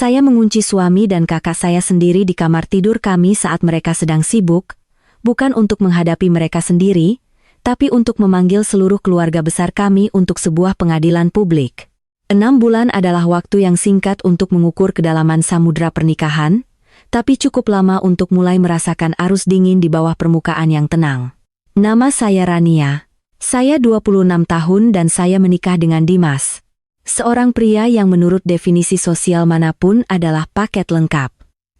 Saya mengunci suami dan kakak saya sendiri di kamar tidur kami saat mereka sedang sibuk, bukan untuk menghadapi mereka sendiri, tapi untuk memanggil seluruh keluarga besar kami untuk sebuah pengadilan publik. 6 bulan adalah waktu yang singkat untuk mengukur kedalaman samudra pernikahan, tapi cukup lama untuk mulai merasakan arus dingin di bawah permukaan yang tenang. Nama saya Rania. Saya 26 tahun dan saya menikah dengan Dimas. Seorang pria yang menurut definisi sosial manapun adalah paket lengkap.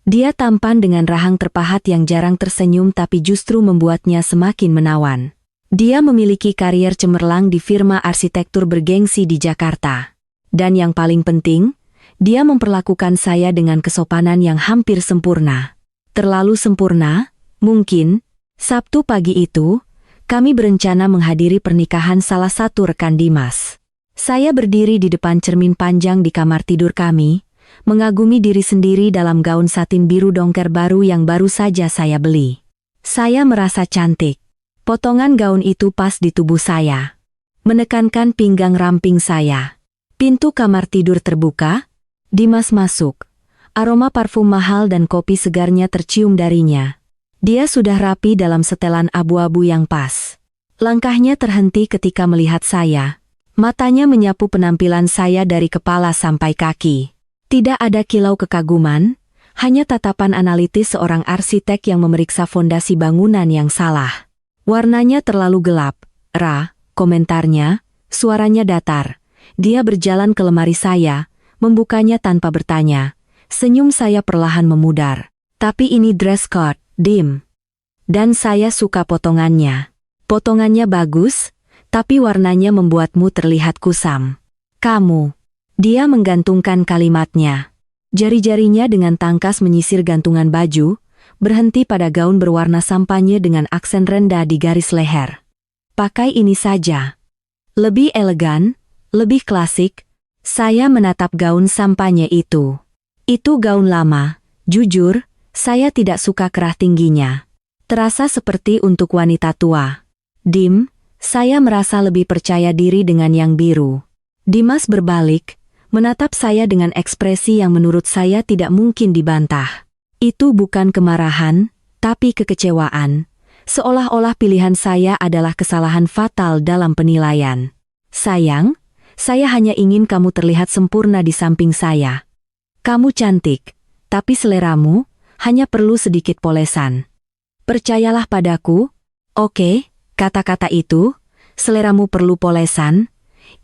Dia tampan dengan rahang terpahat yang jarang tersenyum tapi justru membuatnya semakin menawan. Dia memiliki karier cemerlang di firma arsitektur bergengsi di Jakarta. Dan yang paling penting, dia memperlakukan saya dengan kesopanan yang hampir sempurna. Terlalu sempurna, mungkin. Sabtu pagi itu, kami berencana menghadiri pernikahan salah satu rekan Dimas. Saya berdiri di depan cermin panjang di kamar tidur kami, mengagumi diri sendiri dalam gaun satin biru dongker baru yang baru saja saya beli. Saya merasa cantik. Potongan gaun itu pas di tubuh saya, menekankan pinggang ramping saya. Pintu kamar tidur terbuka, Dimas masuk. Aroma parfum mahal dan kopi segarnya tercium darinya. Dia sudah rapi dalam setelan abu-abu yang pas. Langkahnya terhenti ketika melihat saya. Matanya menyapu penampilan saya dari kepala sampai kaki. Tidak ada kilau kekaguman, hanya tatapan analitis seorang arsitek yang memeriksa fondasi bangunan yang salah. Warnanya terlalu gelap, komentarnya, suaranya datar. Dia berjalan ke lemari saya, membukanya tanpa bertanya. Senyum saya perlahan memudar. Tapi ini dress code, Dim. Dan saya suka potongannya. Potongannya bagus, tapi warnanya membuatmu terlihat kusam. Kamu. Dia menggantungkan kalimatnya. Jari-jarinya dengan tangkas menyisir gantungan baju, berhenti pada gaun berwarna sampanye dengan aksen rendah di garis leher. Pakai ini saja. Lebih elegan, lebih klasik. Saya menatap gaun sampanye itu. Itu gaun lama. Jujur, saya tidak suka kerah tingginya. Terasa seperti untuk wanita tua. Dim, saya merasa lebih percaya diri dengan yang biru. Dimas berbalik, menatap saya dengan ekspresi yang menurut saya tidak mungkin dibantah. Itu bukan kemarahan, tapi kekecewaan. Seolah-olah pilihan saya adalah kesalahan fatal dalam penilaian. Sayang, saya hanya ingin kamu terlihat sempurna di samping saya. Kamu cantik, tapi seleramu hanya perlu sedikit polesan. Percayalah padaku. Oke. Kata-kata itu, seleramu perlu polesan,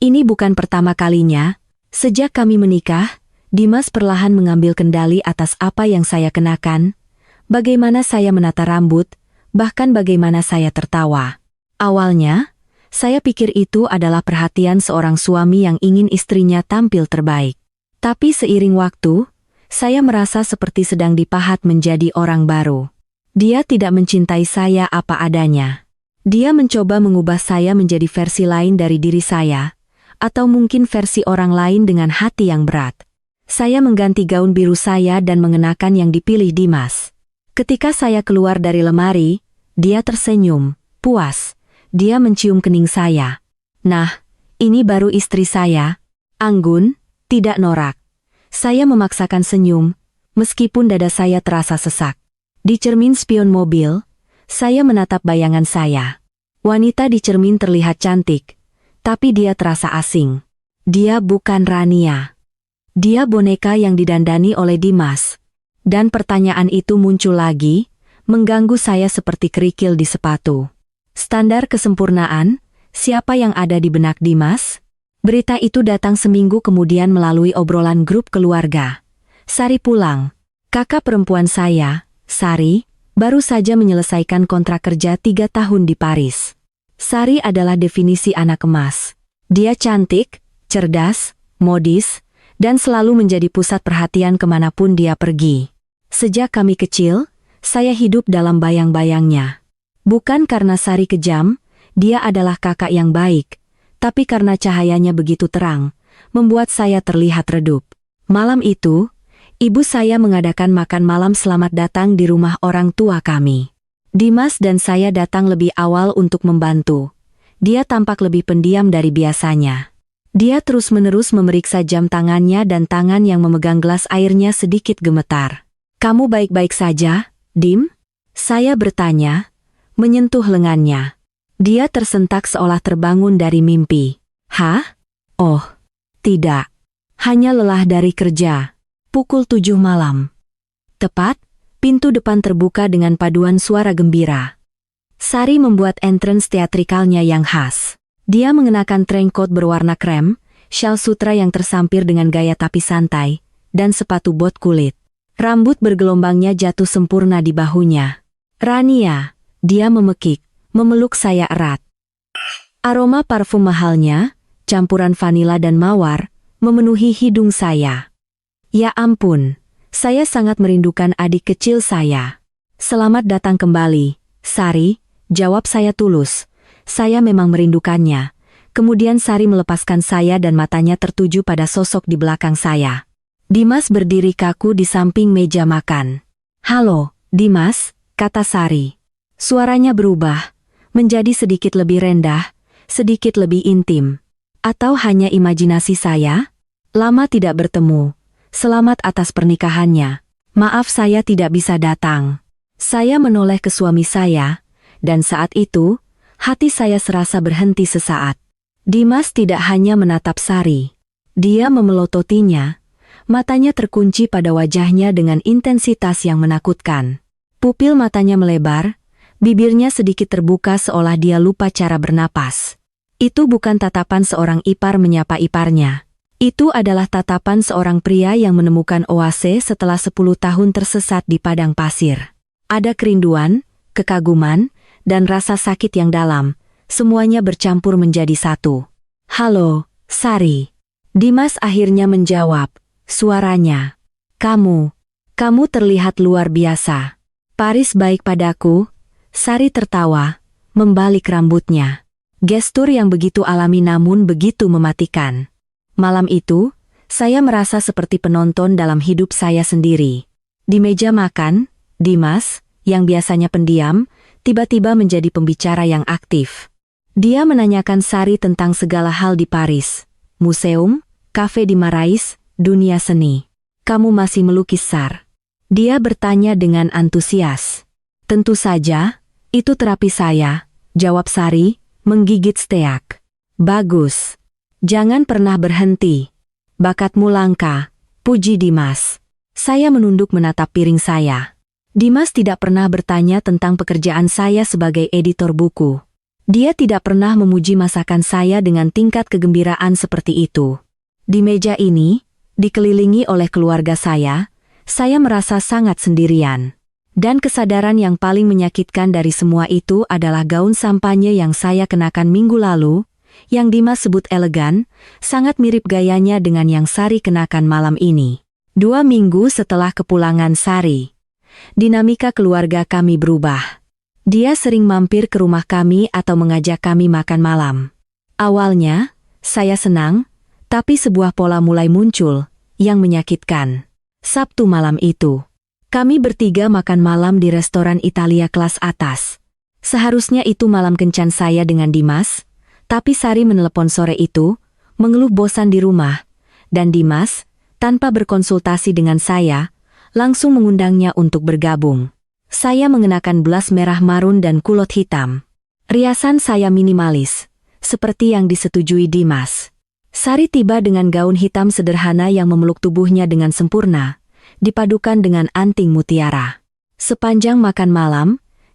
ini bukan pertama kalinya. Sejak kami menikah, Dimas perlahan mengambil kendali atas apa yang saya kenakan, bagaimana saya menata rambut, bahkan bagaimana saya tertawa. Awalnya, saya pikir itu adalah perhatian seorang suami yang ingin istrinya tampil terbaik. Tapi seiring waktu, saya merasa seperti sedang dipahat menjadi orang baru. Dia tidak mencintai saya apa adanya. Dia mencoba mengubah saya menjadi versi lain dari diri saya, atau mungkin versi orang lain dengan hati yang berat. Saya mengganti gaun biru saya dan mengenakan yang dipilih Dimas. Ketika saya keluar dari lemari, dia tersenyum, puas. Dia mencium kening saya. Nah, ini baru istri saya. Anggun, tidak norak. Saya memaksakan senyum, meskipun dada saya terasa sesak. Di cermin spion mobil, saya menatap bayangan saya. Wanita di cermin terlihat cantik, tapi dia terasa asing. Dia bukan Rania. Dia boneka yang didandani oleh Dimas. Dan pertanyaan itu muncul lagi, mengganggu saya seperti kerikil di sepatu. Standar kesempurnaan, siapa yang ada di benak Dimas? Berita itu datang seminggu kemudian melalui obrolan grup keluarga. Sari pulang. Kakak perempuan saya, Sari, baru saja menyelesaikan kontrak kerja 3 tahun di Paris. Sari adalah definisi anak emas. Dia cantik, cerdas, modis, dan selalu menjadi pusat perhatian kemanapun dia pergi. Sejak kami kecil, saya hidup dalam bayang-bayangnya. Bukan karena Sari kejam, dia adalah kakak yang baik, tapi karena cahayanya begitu terang, membuat saya terlihat redup. Malam itu, ibu saya mengadakan makan malam selamat datang di rumah orang tua kami. Dimas dan saya datang lebih awal untuk membantu. Dia tampak lebih pendiam dari biasanya. Dia terus-menerus memeriksa jam tangannya dan tangan yang memegang gelas airnya sedikit gemetar. "Kamu baik-baik saja, Dim?" Saya bertanya, menyentuh lengannya. Dia tersentak seolah terbangun dari mimpi. "Hah? Oh, tidak. Hanya lelah dari kerja." Pukul 7 malam. Tepat, pintu depan terbuka dengan paduan suara gembira. Sari membuat entrance teatrikalnya yang khas. Dia mengenakan trenchcoat berwarna krem, syal sutra yang tersampir dengan gaya tapi santai, dan sepatu bot kulit. Rambut bergelombangnya jatuh sempurna di bahunya. "Rania," dia memekik, memeluk saya erat. Aroma parfum mahalnya, campuran vanila dan mawar, memenuhi hidung saya. Ya ampun, saya sangat merindukan adik kecil saya. "Selamat datang kembali, Sari," jawab saya tulus. "Saya memang merindukannya." Kemudian Sari melepaskan saya dan matanya tertuju pada sosok di belakang saya. Dimas berdiri kaku di samping meja makan. "Halo, Dimas," kata Sari. Suaranya berubah, menjadi sedikit lebih rendah, sedikit lebih intim. Atau hanya imajinasi saya? "Lama tidak bertemu. Selamat atas pernikahannya. Maaf saya tidak bisa datang." Saya menoleh ke suami saya, dan saat itu, hati saya serasa berhenti sesaat. Dimas tidak hanya menatap Sari. Dia memelototinya, matanya terkunci pada wajahnya dengan intensitas yang menakutkan. Pupil matanya melebar, bibirnya sedikit terbuka seolah dia lupa cara bernapas. Itu bukan tatapan seorang ipar menyapa iparnya. Itu adalah tatapan seorang pria yang menemukan oase setelah 10 tahun tersesat di padang pasir. Ada kerinduan, kekaguman, dan rasa sakit yang dalam, semuanya bercampur menjadi satu. "Halo, Sari." Dimas akhirnya menjawab, suaranya. Kamu terlihat luar biasa." "Paris baik padaku." Sari tertawa, membalik rambutnya. Gestur yang begitu alami namun begitu mematikan. Malam itu, saya merasa seperti penonton dalam hidup saya sendiri. Di meja makan, Dimas, yang biasanya pendiam, tiba-tiba menjadi pembicara yang aktif. Dia menanyakan Sari tentang segala hal di Paris, museum, kafe di Marais, dunia seni. "Kamu masih melukis, Sar?" Dia bertanya dengan antusias. "Tentu saja, itu terapi saya," jawab Sari, menggigit steak. "Bagus. Jangan pernah berhenti. Bakatmu langka," puji Dimas. Saya menunduk menatap piring saya. Dimas tidak pernah bertanya tentang pekerjaan saya sebagai editor buku. Dia tidak pernah memuji masakan saya dengan tingkat kegembiraan seperti itu. Di meja ini, dikelilingi oleh keluarga saya merasa sangat sendirian. Dan kesadaran yang paling menyakitkan dari semua itu adalah gaun sampanye yang saya kenakan minggu lalu, yang Dimas sebut elegan, sangat mirip gayanya dengan yang Sari kenakan malam ini. 2 minggu setelah kepulangan Sari, dinamika keluarga kami berubah. Dia sering mampir ke rumah kami atau mengajak kami makan malam. Awalnya, saya senang, tapi sebuah pola mulai muncul, yang menyakitkan. Sabtu malam itu, kami bertiga makan malam di restoran Italia kelas atas. Seharusnya itu malam kencan saya dengan Dimas, tapi Sari menelepon sore itu, mengeluh bosan di rumah, dan Dimas, tanpa berkonsultasi dengan saya, langsung mengundangnya untuk bergabung. Saya mengenakan blas merah marun dan kulot hitam. Riasan saya minimalis, seperti yang disetujui Dimas. Sari tiba dengan gaun hitam sederhana yang memeluk tubuhnya dengan sempurna, dipadukan dengan anting mutiara. Sepanjang makan malam,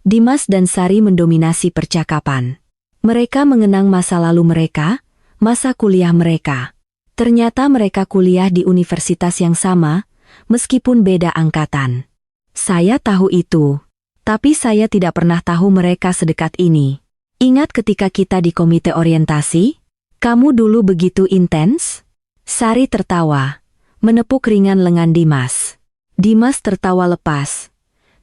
Dimas dan Sari mendominasi percakapan. Mereka mengenang masa lalu mereka, masa kuliah mereka. Ternyata mereka kuliah di universitas yang sama, meskipun beda angkatan. Saya tahu itu, tapi saya tidak pernah tahu mereka sedekat ini. "Ingat ketika kita di komite orientasi? Kamu dulu begitu intens?" Sari tertawa, menepuk ringan lengan Dimas. Dimas tertawa lepas.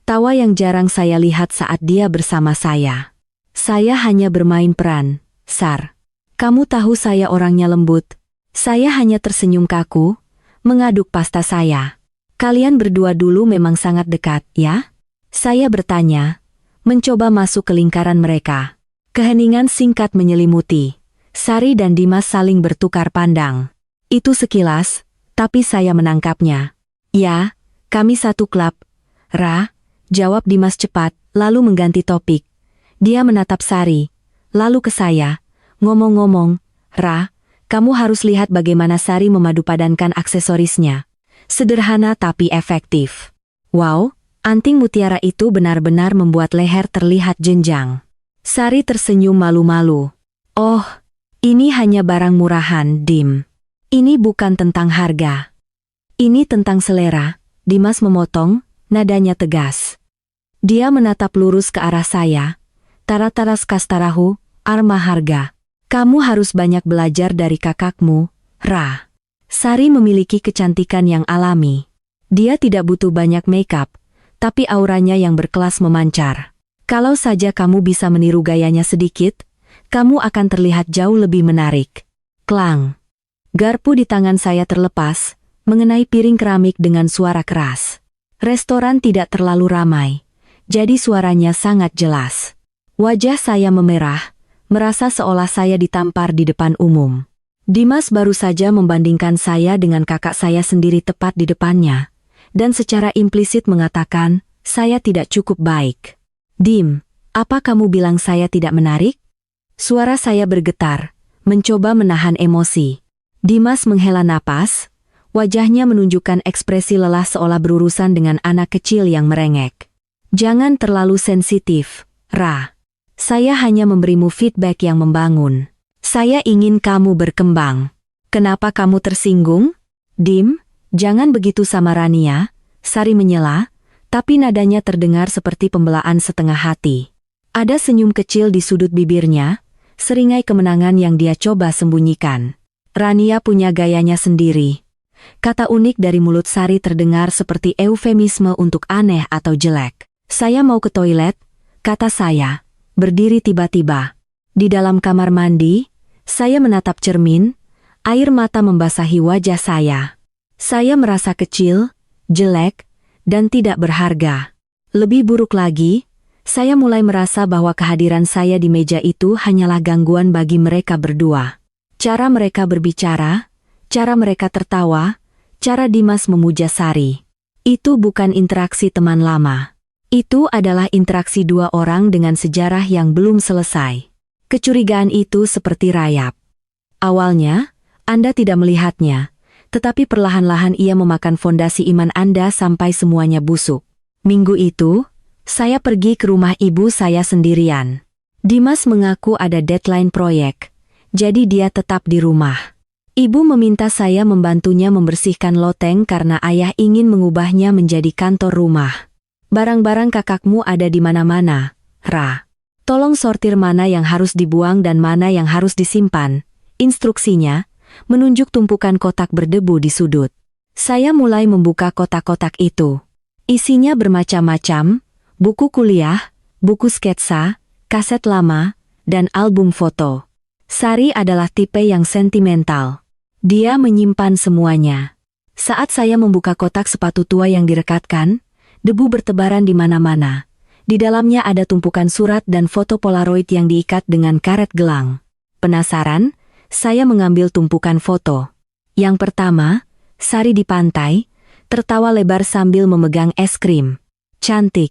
Tawa yang jarang saya lihat saat dia bersama saya. "Saya hanya bermain peran, Sar. Kamu tahu saya orangnya lembut. Saya hanya tersenyum kaku, mengaduk pasta saya." "Kalian berdua dulu memang sangat dekat, ya?" Saya bertanya, mencoba masuk ke lingkaran mereka. Keheningan singkat menyelimuti. Sari dan Dimas saling bertukar pandang. Itu sekilas, tapi saya menangkapnya. Ya, kami satu klub. Ra, jawab Dimas cepat, lalu mengganti topik. Dia menatap Sari, lalu ke saya. Ngomong-ngomong, Ra, kamu harus lihat bagaimana Sari memadupadankan aksesorisnya. Sederhana tapi efektif. Wow, anting mutiara itu benar-benar membuat leher terlihat jenjang. Sari tersenyum malu-malu. Oh, ini hanya barang murahan, Dim. Ini bukan tentang harga. Ini tentang selera. Dimas memotong, nadanya tegas. Dia menatap lurus ke arah saya. Tarataras kastarahu, arma harga. Kamu harus banyak belajar dari kakakmu, Ra. Sari memiliki kecantikan yang alami. Dia tidak butuh banyak makeup, tapi auranya yang berkelas memancar. Kalau saja kamu bisa meniru gayanya sedikit, kamu akan terlihat jauh lebih menarik. Klang. Garpu di tangan saya terlepas, mengenai piring keramik dengan suara keras. Restoran tidak terlalu ramai, jadi suaranya sangat jelas. Wajah saya memerah, merasa seolah saya ditampar di depan umum. Dimas baru saja membandingkan saya dengan kakak saya sendiri tepat di depannya, dan secara implisit mengatakan, saya tidak cukup baik. Dim, apa kamu bilang saya tidak menarik? Suara saya bergetar, mencoba menahan emosi. Dimas menghela napas, wajahnya menunjukkan ekspresi lelah seolah berurusan dengan anak kecil yang merengek. Jangan terlalu sensitif, Ra. Saya hanya memberimu feedback yang membangun. Saya ingin kamu berkembang. Kenapa kamu tersinggung? Dim, jangan begitu sama Rania, Sari menyela, tapi nadanya terdengar seperti pembelaan setengah hati. Ada senyum kecil di sudut bibirnya, seringai kemenangan yang dia coba sembunyikan. Rania punya gayanya sendiri. Kata unik dari mulut Sari terdengar seperti eufemisme untuk aneh atau jelek. Saya mau ke toilet, kata saya, berdiri tiba-tiba. Di dalam kamar mandi, saya menatap cermin, air mata membasahi wajah saya. Saya merasa kecil, jelek, dan tidak berharga. Lebih buruk lagi, saya mulai merasa bahwa kehadiran saya di meja itu hanyalah gangguan bagi mereka berdua. Cara mereka berbicara, cara mereka tertawa, cara Dimas memuja Sari. Itu bukan interaksi teman lama. Itu adalah interaksi dua orang dengan sejarah yang belum selesai. Kecurigaan itu seperti rayap. Awalnya, Anda tidak melihatnya, tetapi perlahan-lahan ia memakan fondasi iman Anda sampai semuanya busuk. Minggu itu, saya pergi ke rumah ibu saya sendirian. Dimas mengaku ada deadline proyek, jadi dia tetap di rumah. Ibu meminta saya membantunya membersihkan loteng karena ayah ingin mengubahnya menjadi kantor rumah. Barang-barang kakakmu ada di mana-mana, Ra. Tolong sortir mana yang harus dibuang dan mana yang harus disimpan. Instruksinya, menunjuk tumpukan kotak berdebu di sudut. Saya mulai membuka kotak-kotak itu. Isinya bermacam-macam, buku kuliah, buku sketsa, kaset lama, dan album foto. Sari adalah tipe yang sentimental. Dia menyimpan semuanya. Saat saya membuka kotak sepatu tua yang direkatkan, debu bertebaran di mana-mana. Di dalamnya ada tumpukan surat dan foto Polaroid yang diikat dengan karet gelang. Penasaran, saya mengambil tumpukan foto. Yang pertama, Sari di pantai, tertawa lebar sambil memegang es krim. Cantik.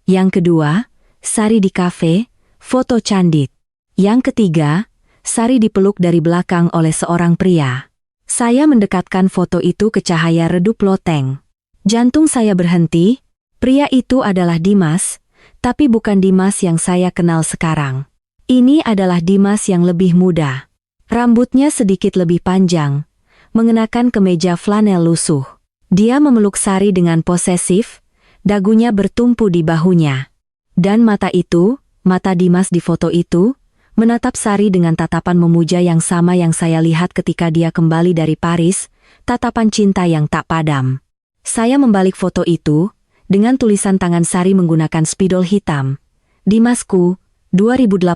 Yang kedua, Sari di kafe, foto candid. Yang ketiga, Sari dipeluk dari belakang oleh seorang pria. Saya mendekatkan foto itu ke cahaya redup loteng. Jantung saya berhenti, pria itu adalah Dimas, tapi bukan Dimas yang saya kenal sekarang. Ini adalah Dimas yang lebih muda. Rambutnya sedikit lebih panjang, mengenakan kemeja flanel lusuh. Dia memeluk Sari dengan posesif, dagunya bertumpu di bahunya. Dan mata itu, mata Dimas di foto itu, menatap Sari dengan tatapan memuja yang sama yang saya lihat ketika dia kembali dari Paris, tatapan cinta yang tak padam. Saya membalik foto itu, dengan tulisan tangan Sari menggunakan spidol hitam. Dimasku, 2018,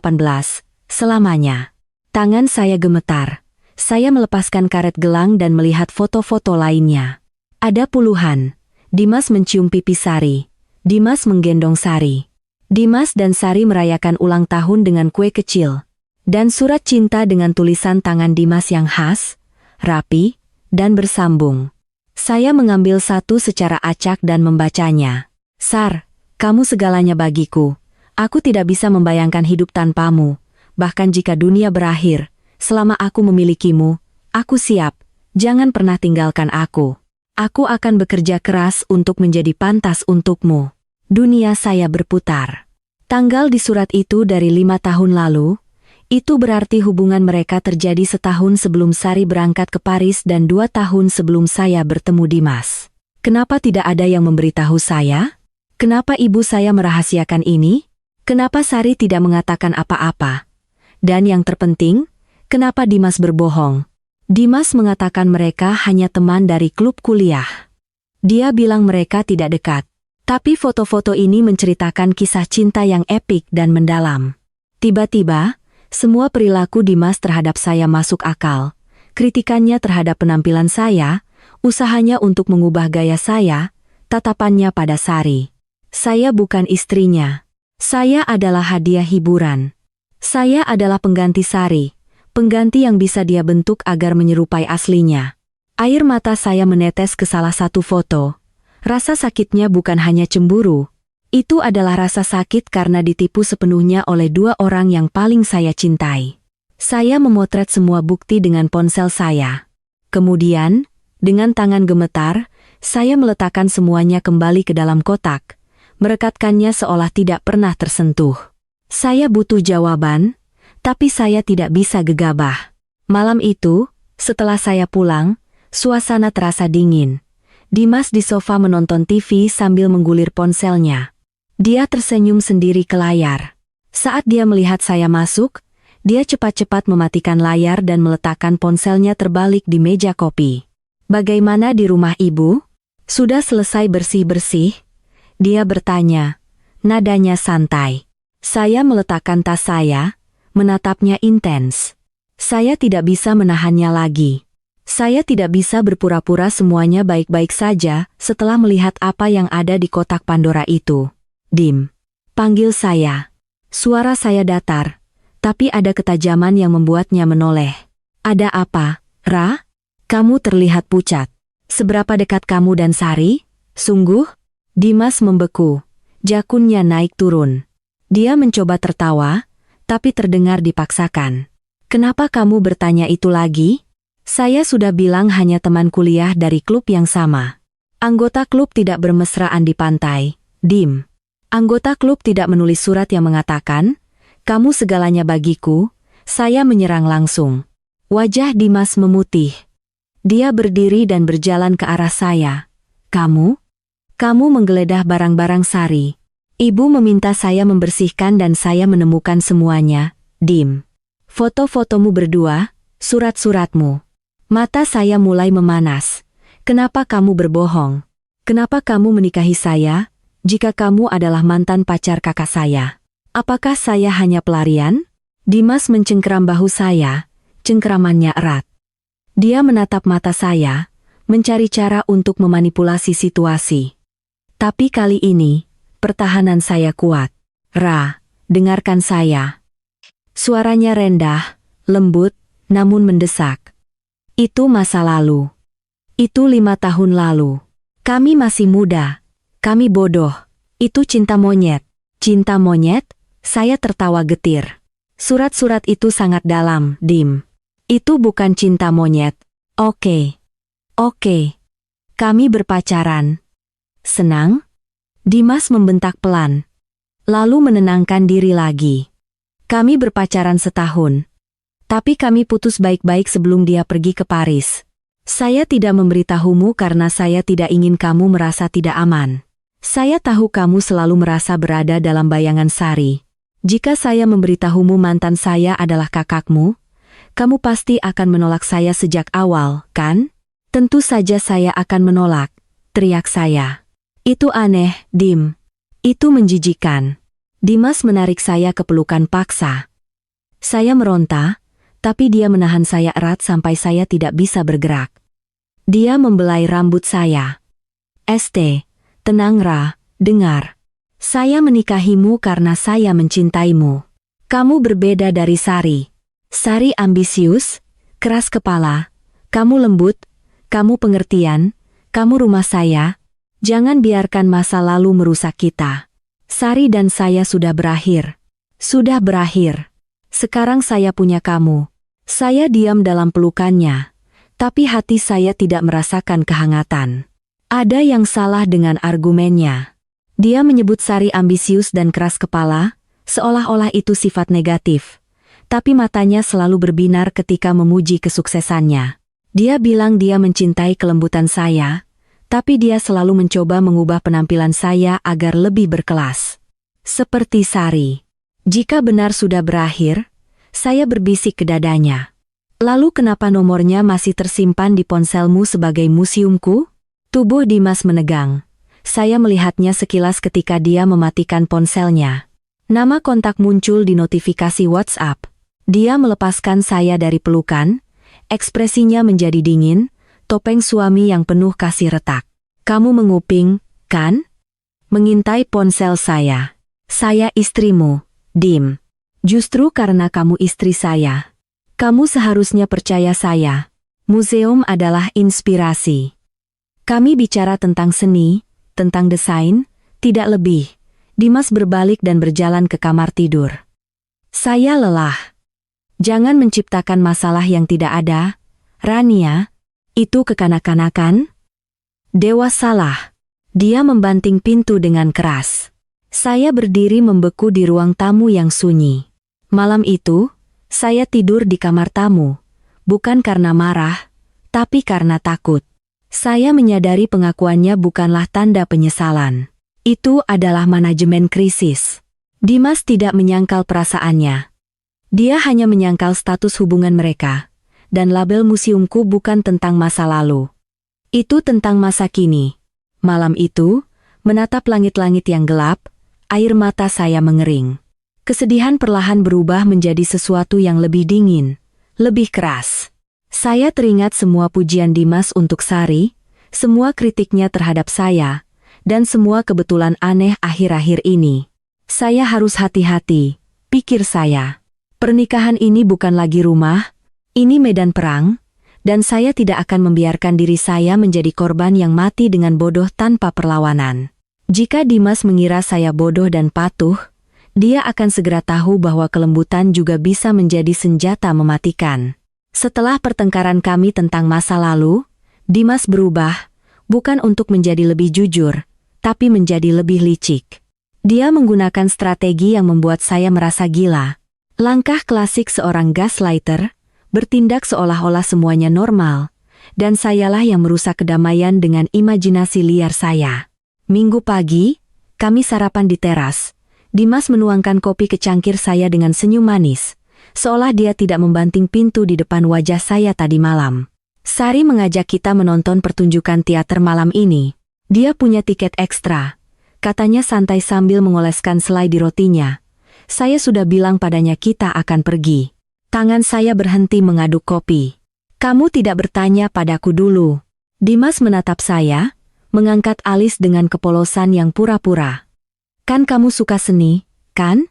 selamanya. Tangan saya gemetar. Saya melepaskan karet gelang dan melihat foto-foto lainnya. Ada puluhan. Dimas mencium pipi Sari. Dimas menggendong Sari. Dimas dan Sari merayakan ulang tahun dengan kue kecil. Dan surat cinta dengan tulisan tangan Dimas yang khas, rapi, dan bersambung. Saya mengambil satu secara acak dan membacanya. Sar, kamu segalanya bagiku. Aku tidak bisa membayangkan hidup tanpamu. Bahkan jika dunia berakhir, selama aku memilikimu, aku siap. Jangan pernah tinggalkan aku. Aku akan bekerja keras untuk menjadi pantas untukmu. Dunia saya berputar. Tanggal di surat itu dari 5 tahun lalu. Itu berarti hubungan mereka terjadi setahun sebelum Sari berangkat ke Paris dan 2 tahun sebelum saya bertemu Dimas. Kenapa tidak ada yang memberitahu saya? Kenapa ibu saya merahasiakan ini? Kenapa Sari tidak mengatakan apa-apa? Dan yang terpenting, kenapa Dimas berbohong? Dimas mengatakan mereka hanya teman dari klub kuliah. Dia bilang mereka tidak dekat. Tapi foto-foto ini menceritakan kisah cinta yang epik dan mendalam. Tiba-tiba, semua perilaku Dimas terhadap saya masuk akal. Kritikannya terhadap penampilan saya, usahanya untuk mengubah gaya saya, tatapannya pada Sari. Saya bukan istrinya. Saya adalah hadiah hiburan. Saya adalah pengganti Sari, pengganti yang bisa dia bentuk agar menyerupai aslinya. Air mata saya menetes ke salah satu foto. Rasa sakitnya bukan hanya cemburu. Itu adalah rasa sakit karena ditipu sepenuhnya oleh 2 orang yang paling saya cintai. Saya memotret semua bukti dengan ponsel saya. Kemudian, dengan tangan gemetar, saya meletakkan semuanya kembali ke dalam kotak, merekatkannya seolah tidak pernah tersentuh. Saya butuh jawaban, tapi saya tidak bisa gegabah. Malam itu, setelah saya pulang, suasana terasa dingin. Dimas di sofa menonton TV sambil menggulir ponselnya. Dia tersenyum sendiri ke layar. Saat dia melihat saya masuk, dia cepat-cepat mematikan layar dan meletakkan ponselnya terbalik di meja kopi. Bagaimana di rumah ibu? Sudah selesai bersih-bersih? Dia bertanya. Nadanya santai. Saya meletakkan tas saya, menatapnya intens. Saya tidak bisa menahannya lagi. Saya tidak bisa berpura-pura semuanya baik-baik saja setelah melihat apa yang ada di kotak Pandora itu. Dim. Panggil saya. Suara saya datar, tapi ada ketajaman yang membuatnya menoleh. Ada apa, Ra? Kamu terlihat pucat. Seberapa dekat kamu dan Sari? Sungguh? Dimas membeku. Jakunnya naik turun. Dia mencoba tertawa, tapi terdengar dipaksakan. Kenapa kamu bertanya itu lagi? Saya sudah bilang hanya teman kuliah dari klub yang sama. Anggota klub tidak bermesraan di pantai, Dim. Anggota klub tidak menulis surat yang mengatakan, kamu segalanya bagiku. Saya menyerang langsung. Wajah Dimas memutih. Dia berdiri dan berjalan ke arah saya. Kamu? Kamu menggeledah barang-barang Sari. Ibu meminta saya membersihkan dan saya menemukan semuanya, Dim. Foto-fotomu berdua, surat-suratmu. Mata saya mulai memanas. Kenapa kamu berbohong? Kenapa kamu menikahi saya? Jika kamu adalah mantan pacar kakak saya, apakah saya hanya pelarian? Dimas mencengkeram bahu saya, cengkeramannya erat. Dia menatap mata saya, mencari cara untuk memanipulasi situasi. Tapi kali ini, pertahanan saya kuat. Ra, dengarkan saya. Suaranya rendah, lembut, namun mendesak. Itu masa lalu. Itu 5 tahun lalu. Kami masih muda. Kami bodoh. Itu cinta monyet. Cinta monyet? Saya tertawa getir. Surat-surat itu sangat dalam, Dim. Itu bukan cinta monyet. Oke. Kami berpacaran. Senang? Dimas membentak pelan. Lalu menenangkan diri lagi. Kami berpacaran setahun. Tapi kami putus baik-baik sebelum dia pergi ke Paris. Saya tidak memberitahumu karena saya tidak ingin kamu merasa tidak aman. Saya tahu kamu selalu merasa berada dalam bayangan Sari. Jika saya memberitahumu mantan saya adalah kakakmu, kamu pasti akan menolak saya sejak awal, kan? Tentu saja saya akan menolak, teriak saya. Itu aneh, Dim. Itu menjijikan. Dimas menarik saya ke pelukan paksa. Saya meronta, tapi dia menahan saya erat sampai saya tidak bisa bergerak. Dia membelai rambut saya. ST, tenang Ra, dengar. Saya menikahimu karena saya mencintaimu. Kamu berbeda dari Sari. Sari ambisius, keras kepala, kamu lembut, kamu pengertian, kamu rumah saya, jangan biarkan masa lalu merusak kita. Sari dan saya sudah berakhir. Sudah berakhir. Sekarang saya punya kamu. Saya diam dalam pelukannya, tapi hati saya tidak merasakan kehangatan. Ada yang salah dengan argumennya. Dia menyebut Sari ambisius dan keras kepala, seolah-olah itu sifat negatif. Tapi matanya selalu berbinar ketika memuji kesuksesannya. Dia bilang dia mencintai kelembutan saya, tapi dia selalu mencoba mengubah penampilan saya agar lebih berkelas. Seperti Sari. Jika benar sudah berakhir, saya berbisik ke dadanya. Lalu kenapa nomornya masih tersimpan di ponselmu sebagai museumku? Tubuh Dimas menegang. Saya melihatnya sekilas ketika dia mematikan ponselnya. Nama kontak muncul di notifikasi WhatsApp. Dia melepaskan saya dari pelukan, ekspresinya menjadi dingin, topeng suami yang penuh kasih retak. Kamu menguping, kan? Mengintai ponsel saya. Saya istrimu, Dim. Justru karena kamu istri saya. Kamu seharusnya percaya saya. Museum adalah inspirasi. Kami bicara tentang seni, tentang desain, tidak lebih. Dimas berbalik dan berjalan ke kamar tidur. Saya lelah. Jangan menciptakan masalah yang tidak ada, Rania. Itu kekanak-kanakan? Dewasalah. Dia membanting pintu dengan keras. Saya berdiri membeku di ruang tamu yang sunyi. Malam itu, saya tidur di kamar tamu. Bukan karena marah, tapi karena takut. Saya menyadari pengakuannya bukanlah tanda penyesalan. Itu adalah manajemen krisis. Dimas tidak menyangkal perasaannya. Dia hanya menyangkal status hubungan mereka, dan label museumku bukan tentang masa lalu. Itu tentang masa kini. Malam itu, menatap langit-langit yang gelap, air mata saya mengering. Kesedihan perlahan berubah menjadi sesuatu yang lebih dingin, lebih keras. Saya teringat semua pujian Dimas untuk Sari, semua kritiknya terhadap saya, dan semua kebetulan aneh akhir-akhir ini. Saya harus hati-hati, pikir saya. Pernikahan ini bukan lagi rumah, ini medan perang, dan saya tidak akan membiarkan diri saya menjadi korban yang mati dengan bodoh tanpa perlawanan. Jika Dimas mengira saya bodoh dan patuh, dia akan segera tahu bahwa kelembutan juga bisa menjadi senjata mematikan. Setelah pertengkaran kami tentang masa lalu, Dimas berubah, bukan untuk menjadi lebih jujur, tapi menjadi lebih licik. Dia menggunakan strategi yang membuat saya merasa gila. Langkah klasik seorang gaslighter, bertindak seolah-olah semuanya normal, dan sayalah yang merusak kedamaian dengan imajinasi liar saya. Minggu pagi, kami sarapan di teras. Dimas menuangkan kopi ke cangkir saya dengan senyum manis, seolah dia tidak membanting pintu di depan wajah saya tadi malam. Sari mengajak kita menonton pertunjukan teater malam ini. Dia punya tiket ekstra, katanya santai sambil mengoleskan selai di rotinya. Saya sudah bilang padanya kita akan pergi. Tangan saya berhenti mengaduk kopi. Kamu tidak bertanya padaku dulu. Dimas menatap saya, mengangkat alis dengan kepolosan yang pura-pura. Kan kamu suka seni, kan?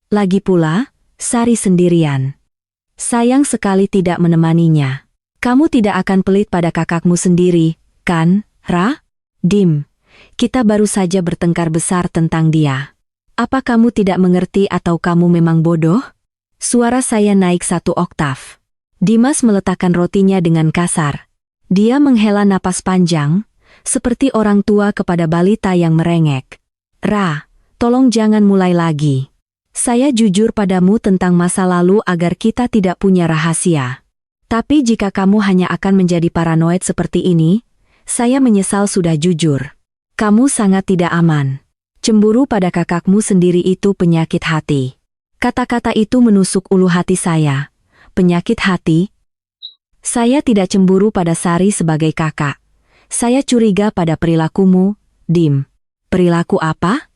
Lagi pula, Sari sendirian. Sayang sekali tidak menemaninya. Kamu tidak akan pelit pada kakakmu sendiri, kan, Ra? Dim, kita baru saja bertengkar besar tentang dia. Apa kamu tidak mengerti atau kamu memang bodoh? Suara saya naik 1 oktav. Dimas meletakkan rotinya dengan kasar. Dia menghela napas panjang, seperti orang tua kepada balita yang merengek. Ra, tolong jangan mulai lagi. Saya jujur padamu tentang masa lalu agar kita tidak punya rahasia. Tapi jika kamu hanya akan menjadi paranoid seperti ini, saya menyesal sudah jujur. Kamu sangat tidak aman. Cemburu pada kakakmu sendiri itu penyakit hati. Kata-kata itu menusuk ulu hati saya. Penyakit hati? Saya tidak cemburu pada Sari sebagai kakak. Saya curiga pada perilakumu, Dim. Perilaku apa?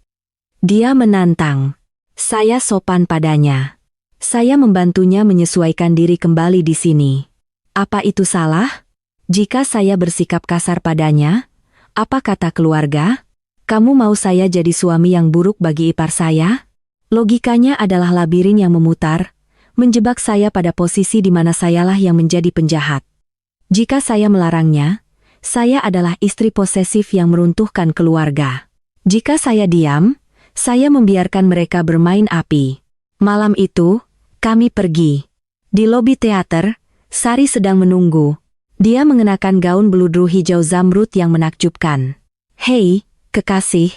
Dia menantang. Saya sopan padanya. Saya membantunya menyesuaikan diri kembali di sini. Apa itu salah? Jika saya bersikap kasar padanya, apa kata keluarga? Kamu mau saya jadi suami yang buruk bagi ipar saya? Logikanya adalah labirin yang memutar, menjebak saya pada posisi di mana sayalah yang menjadi penjahat. Jika saya melarangnya, saya adalah istri posesif yang meruntuhkan keluarga. Jika saya diam, saya membiarkan mereka bermain api. Malam itu, kami pergi. Di lobi teater, Sari sedang menunggu. Dia mengenakan gaun beludru hijau zamrud yang menakjubkan. "Hei, kekasih,"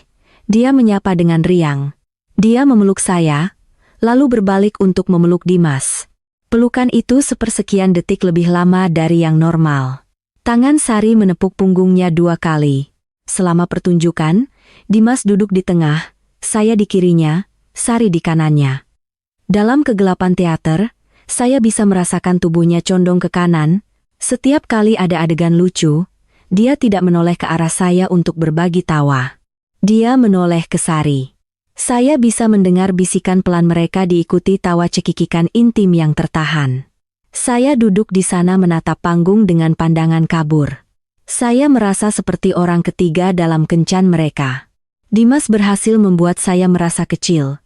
dia menyapa dengan riang. Dia memeluk saya, lalu berbalik untuk memeluk Dimas. Pelukan itu sepersekian detik lebih lama dari yang normal. Tangan Sari menepuk punggungnya 2 kali. Selama pertunjukan, Dimas duduk di tengah, saya di kirinya, Sari di kanannya. Dalam kegelapan teater, saya bisa merasakan tubuhnya condong ke kanan. Setiap kali ada adegan lucu, dia tidak menoleh ke arah saya untuk berbagi tawa. Dia menoleh ke Sari. Saya bisa mendengar bisikan pelan mereka diikuti tawa cekikikan intim yang tertahan. Saya duduk di sana menatap panggung dengan pandangan kabur. Saya merasa seperti orang ketiga dalam kencan mereka. Dimas berhasil membuat saya merasa kecil.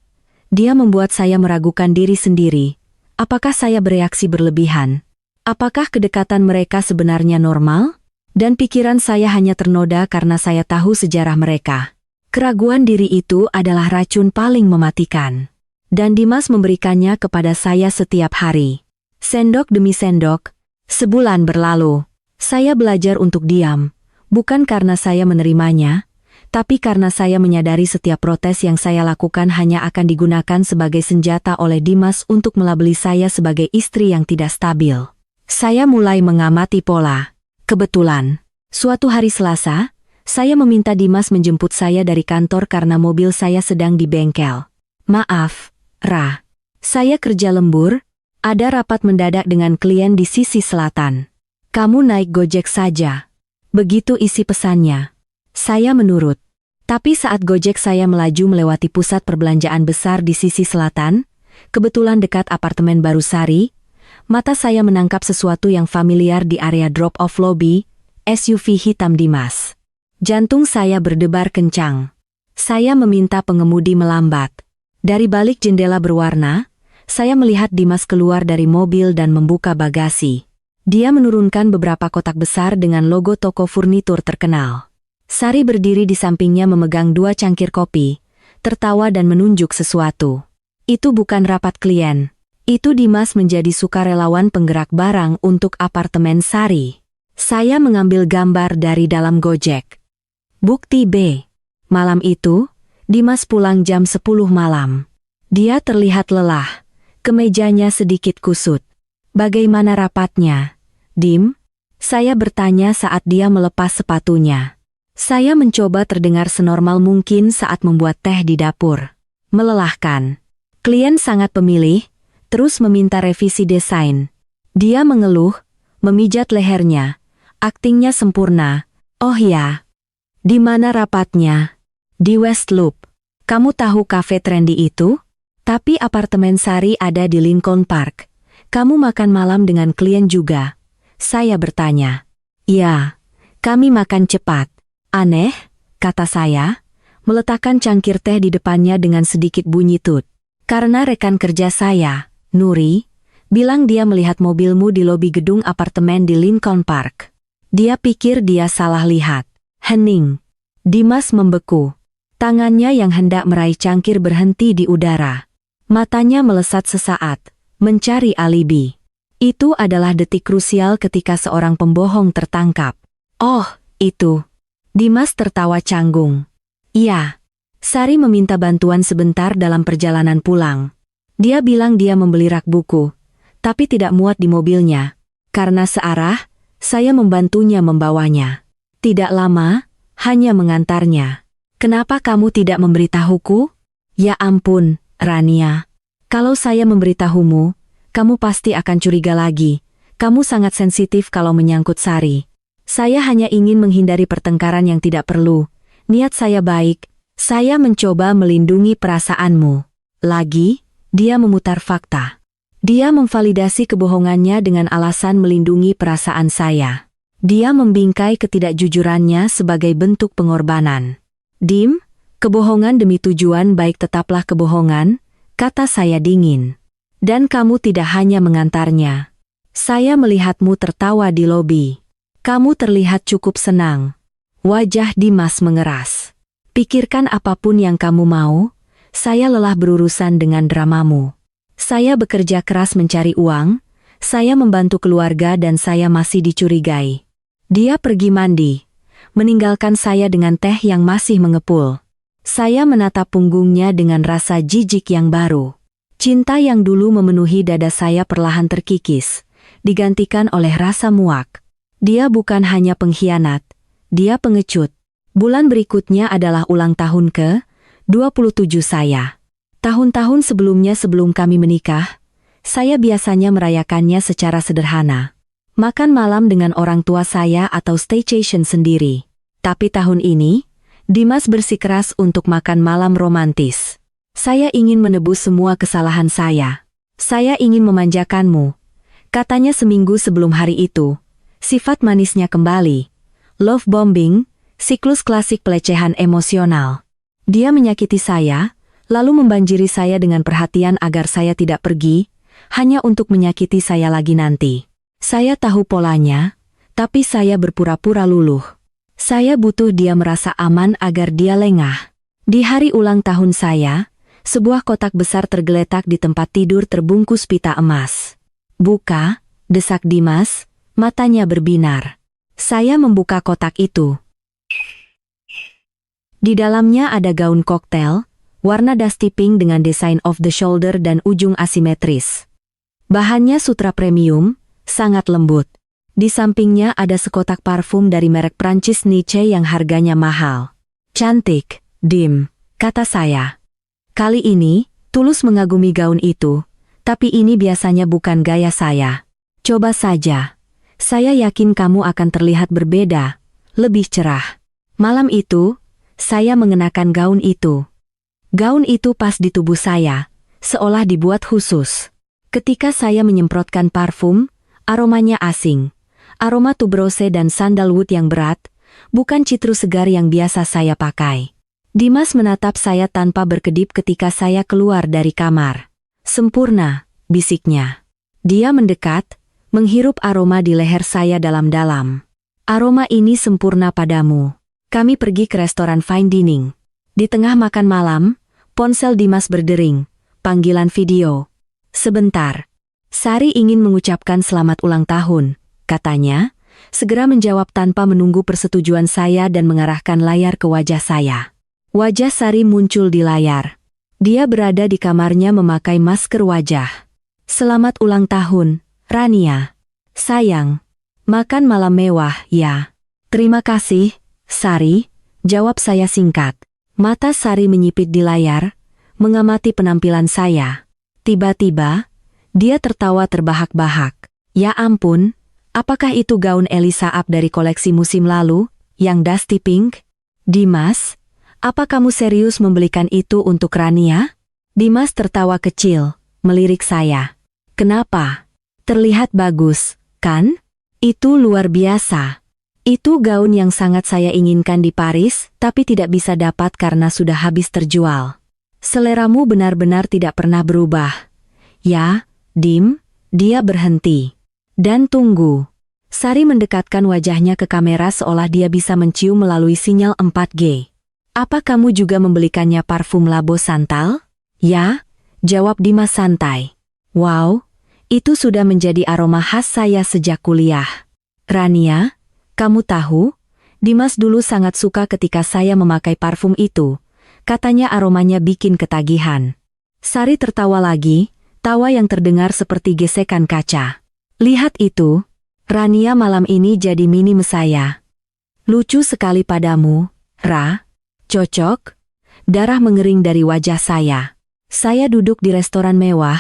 Dia membuat saya meragukan diri sendiri. Apakah saya bereaksi berlebihan? Apakah kedekatan mereka sebenarnya normal? Dan pikiran saya hanya ternoda karena saya tahu sejarah mereka. Keraguan diri itu adalah racun paling mematikan. Dan Dimas memberikannya kepada saya setiap hari. Sendok demi sendok, sebulan berlalu. Saya belajar untuk diam, bukan karena saya menerimanya, tapi karena saya menyadari setiap protes yang saya lakukan hanya akan digunakan sebagai senjata oleh Dimas untuk melabeli saya sebagai istri yang tidak stabil. Saya mulai mengamati pola. Kebetulan, suatu hari Selasa, saya meminta Dimas menjemput saya dari kantor karena mobil saya sedang di bengkel. "Maaf, Ra. Saya kerja lembur, ada rapat mendadak dengan klien di sisi selatan. Kamu naik Gojek saja." Begitu isi pesannya. Saya menurut. Tapi saat Gojek saya melaju melewati pusat perbelanjaan besar di sisi selatan, kebetulan dekat apartemen baru Sari, mata saya menangkap sesuatu yang familiar di area drop-off lobby, SUV hitam Dimas. Jantung saya berdebar kencang. Saya meminta pengemudi melambat. Dari balik jendela berwarna, saya melihat Dimas keluar dari mobil dan membuka bagasi. Dia menurunkan beberapa kotak besar dengan logo toko furnitur terkenal. Sari berdiri di sampingnya memegang 2 cangkir kopi, tertawa dan menunjuk sesuatu. Itu bukan rapat klien. Itu Dimas menjadi sukarelawan penggerak barang untuk apartemen Sari. Saya mengambil gambar dari dalam Gojek. Bukti B. Malam itu, Dimas pulang jam 10 malam. Dia terlihat lelah. Kemejanya sedikit kusut. "Bagaimana rapatnya, Dim?" Saya bertanya saat dia melepas sepatunya. Saya mencoba terdengar senormal mungkin saat membuat teh di dapur. "Melelahkan. Klien sangat pemilih, terus meminta revisi desain." Dia mengeluh, memijat lehernya. Aktingnya sempurna. "Oh ya. Di mana rapatnya?" "Di West Loop. Kamu tahu kafe trendy itu? Tapi apartemen Sari ada di Lincoln Park. Kamu makan malam dengan klien juga?" Saya bertanya. "Ya, kami makan cepat." "Aneh," kata saya, meletakkan cangkir teh di depannya dengan sedikit bunyi tut. "Karena rekan kerja saya, Nuri, bilang dia melihat mobilmu di lobi gedung apartemen di Lincoln Park. Dia pikir dia salah lihat." Hening. Dimas membeku. Tangannya yang hendak meraih cangkir berhenti di udara. Matanya melesat sesaat, mencari alibi. Itu adalah detik krusial ketika seorang pembohong tertangkap. "Oh, itu." Dimas tertawa canggung. "Iya." Sari meminta bantuan sebentar dalam perjalanan pulang. Dia bilang dia membeli rak buku, tapi tidak muat di mobilnya. Karena searah, saya membantunya membawanya. Tidak lama, hanya mengantarnya. "Kenapa kamu tidak memberitahuku?" "Ya ampun, Rania. Kalau saya memberitahumu, kamu pasti akan curiga lagi. Kamu sangat sensitif kalau menyangkut Sari. Saya hanya ingin menghindari pertengkaran yang tidak perlu. Niat saya baik. Saya mencoba melindungi perasaanmu." Lagi, dia memutar fakta. Dia memvalidasi kebohongannya dengan alasan melindungi perasaan saya. Dia membingkai ketidakjujurannya sebagai bentuk pengorbanan. "Dim, kebohongan demi tujuan baik tetaplah kebohongan," kata saya dingin. Dan kamu tidak hanya mengantarnya. Saya melihatmu tertawa di lobi. Kamu terlihat cukup senang. Wajah Dimas mengeras. Pikirkan apapun yang kamu mau, saya lelah berurusan dengan dramamu. Saya bekerja keras mencari uang, saya membantu keluarga dan saya masih dicurigai. Dia pergi mandi, meninggalkan saya dengan teh yang masih mengepul. Saya menatap punggungnya dengan rasa jijik yang baru. Cinta yang dulu memenuhi dada saya perlahan terkikis, digantikan oleh rasa muak. Dia bukan hanya pengkhianat, dia pengecut. Bulan berikutnya adalah ulang tahun ke-27 saya. Tahun-tahun sebelumnya sebelum kami menikah, saya biasanya merayakannya secara sederhana. Makan malam dengan orang tua saya atau staycation sendiri. Tapi tahun ini, Dimas bersikeras untuk makan malam romantis. Saya ingin menebus semua kesalahan saya. Saya ingin memanjakanmu. Katanya seminggu sebelum hari itu. Sifat manisnya kembali. Love bombing, siklus klasik pelecehan emosional. Dia menyakiti saya, lalu membanjiri saya dengan perhatian agar saya tidak pergi, hanya untuk menyakiti saya lagi nanti. Saya tahu polanya, tapi saya berpura-pura luluh. Saya butuh dia merasa aman agar dia lengah. Di hari ulang tahun saya, sebuah kotak besar tergeletak di tempat tidur terbungkus pita emas. Buka, desak Dimas, matanya berbinar. Saya membuka kotak itu. Di dalamnya ada gaun koktail, warna dusty pink dengan desain off the shoulder dan ujung asimetris. Bahannya sutra premium, sangat lembut. Di sampingnya ada sekotak parfum dari merek Prancis Niche yang harganya mahal. Cantik, Dim, kata saya. Kali ini, tulus mengagumi gaun itu, tapi ini biasanya bukan gaya saya. Coba saja. Saya yakin kamu akan terlihat berbeda, lebih cerah. Malam itu, saya mengenakan gaun itu. Gaun itu pas di tubuh saya, seolah dibuat khusus. Ketika saya menyemprotkan parfum, aromanya asing. Aroma tuberose dan sandalwood yang berat, bukan citrus segar yang biasa saya pakai. Dimas menatap saya tanpa berkedip ketika saya keluar dari kamar. Sempurna, bisiknya. Dia mendekat, menghirup aroma di leher saya dalam-dalam. Aroma ini sempurna padamu. Kami pergi ke restoran fine dining. Di tengah makan malam, ponsel Dimas berdering, panggilan video. Sebentar. Sari ingin mengucapkan selamat ulang tahun, katanya, segera menjawab tanpa menunggu persetujuan saya dan mengarahkan layar ke wajah saya. Wajah Sari muncul di layar. Dia berada di kamarnya memakai masker wajah. Selamat ulang tahun, Rania. Sayang. Makan malam mewah, ya. Terima kasih, Sari, jawab saya singkat. Mata Sari menyipit di layar, mengamati penampilan saya. Tiba-tiba, dia tertawa terbahak-bahak. Ya ampun, apakah itu gaun Elisa Up dari koleksi musim lalu, yang dusty pink? Dimas, apa kamu serius membelikan itu untuk Rania? Dimas tertawa kecil, melirik saya. Kenapa? Terlihat bagus, kan? Itu luar biasa. Itu gaun yang sangat saya inginkan di Paris, tapi tidak bisa dapat karena sudah habis terjual. Seleramu benar-benar tidak pernah berubah. Ya, Dim, dia berhenti. Dan tunggu. Sari mendekatkan wajahnya ke kamera seolah dia bisa mencium melalui sinyal 4G. Apa kamu juga membelikannya parfum Labo Santal? Ya, jawab Dimas santai. Wow, itu sudah menjadi aroma khas saya sejak kuliah. Rania, kamu tahu, Dimas dulu sangat suka ketika saya memakai parfum itu. Katanya aromanya bikin ketagihan. Sari tertawa lagi, tawa yang terdengar seperti gesekan kaca. Lihat itu, Rania malam ini jadi minim saya. Lucu sekali padamu, Ra. Cocok? Darah mengering dari wajah saya. Saya duduk di restoran mewah,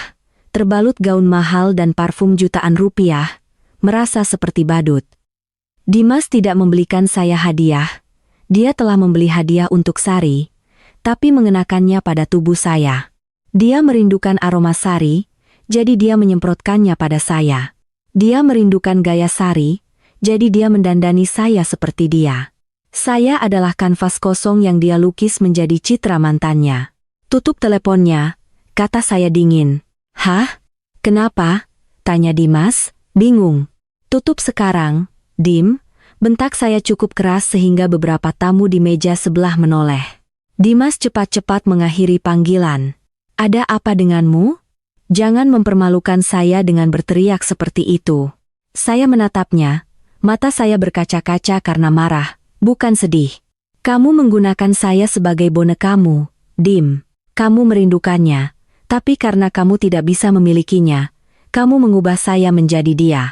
terbalut gaun mahal dan parfum jutaan rupiah, merasa seperti badut. Dimas tidak membelikan saya hadiah. Dia telah membeli hadiah untuk Sari, tapi mengenakannya pada tubuh saya. Dia merindukan aroma Sari, jadi dia menyemprotkannya pada saya. Dia merindukan gaya Sari, jadi dia mendandani saya seperti dia. Saya adalah kanvas kosong yang dia lukis menjadi citra mantannya. Tutup teleponnya, kata saya dingin. Hah? Kenapa? Tanya Dimas, bingung. Tutup sekarang, Dim, bentak saya cukup keras sehingga beberapa tamu di meja sebelah menoleh. Dimas cepat-cepat mengakhiri panggilan. Ada apa denganmu? Jangan mempermalukan saya dengan berteriak seperti itu. Saya menatapnya, mata saya berkaca-kaca karena marah, bukan sedih. Kamu menggunakan saya sebagai bonekamu, Dim. Kamu merindukannya, tapi karena kamu tidak bisa memilikinya, kamu mengubah saya menjadi dia.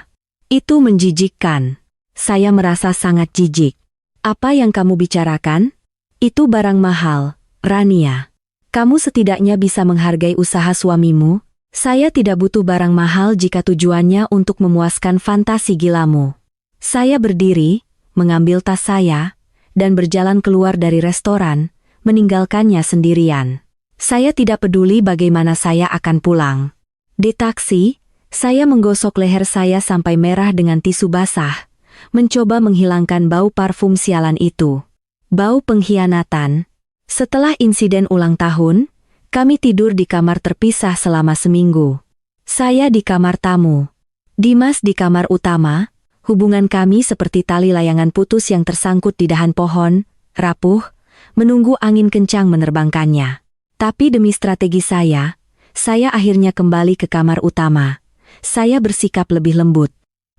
Itu menjijikkan. Saya merasa sangat jijik. Apa yang kamu bicarakan? Itu barang mahal, Rania. Kamu setidaknya bisa menghargai usaha suamimu. Saya tidak butuh barang mahal jika tujuannya untuk memuaskan fantasi gilamu. Saya berdiri, mengambil tas saya, dan berjalan keluar dari restoran, meninggalkannya sendirian. Saya tidak peduli bagaimana saya akan pulang. Di taksi, saya menggosok leher saya sampai merah dengan tisu basah, mencoba menghilangkan bau parfum sialan itu. Bau pengkhianatan. Setelah insiden ulang tahun, kami tidur di kamar terpisah selama seminggu. Saya di kamar tamu. Dimas di kamar utama. Hubungan kami seperti tali layangan putus yang tersangkut di dahan pohon, rapuh, menunggu angin kencang menerbangkannya. Tapi demi strategi saya akhirnya kembali ke kamar utama. Saya bersikap lebih lembut.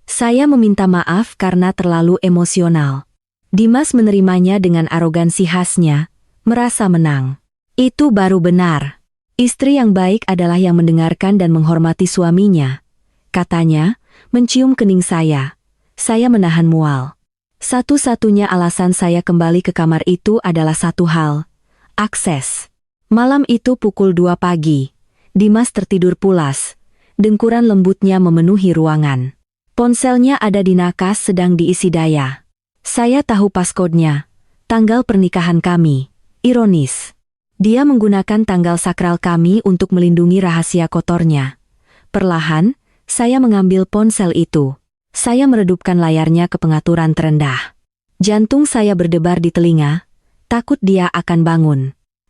Saya meminta maaf karena terlalu emosional. Dimas menerimanya dengan arogansi khasnya, merasa menang. Itu baru benar. Istri yang baik adalah yang mendengarkan dan menghormati suaminya. Katanya, mencium kening saya. Saya menahan mual. Satu-satunya alasan saya kembali ke kamar itu adalah satu hal. Akses. Malam itu pukul 2 pagi. Dimas tertidur pulas. Dengkuran lembutnya memenuhi ruangan. Ponselnya ada di nakas sedang diisi daya. Saya tahu passcode-nya. Tanggal pernikahan kami. Ironis. Dia menggunakan tanggal sakral kami untuk melindungi rahasia kotornya. Perlahan, saya mengambil ponsel itu. Saya meredupkan layarnya ke pengaturan terendah. Jantung saya berdebar di telinga, takut dia akan bangun.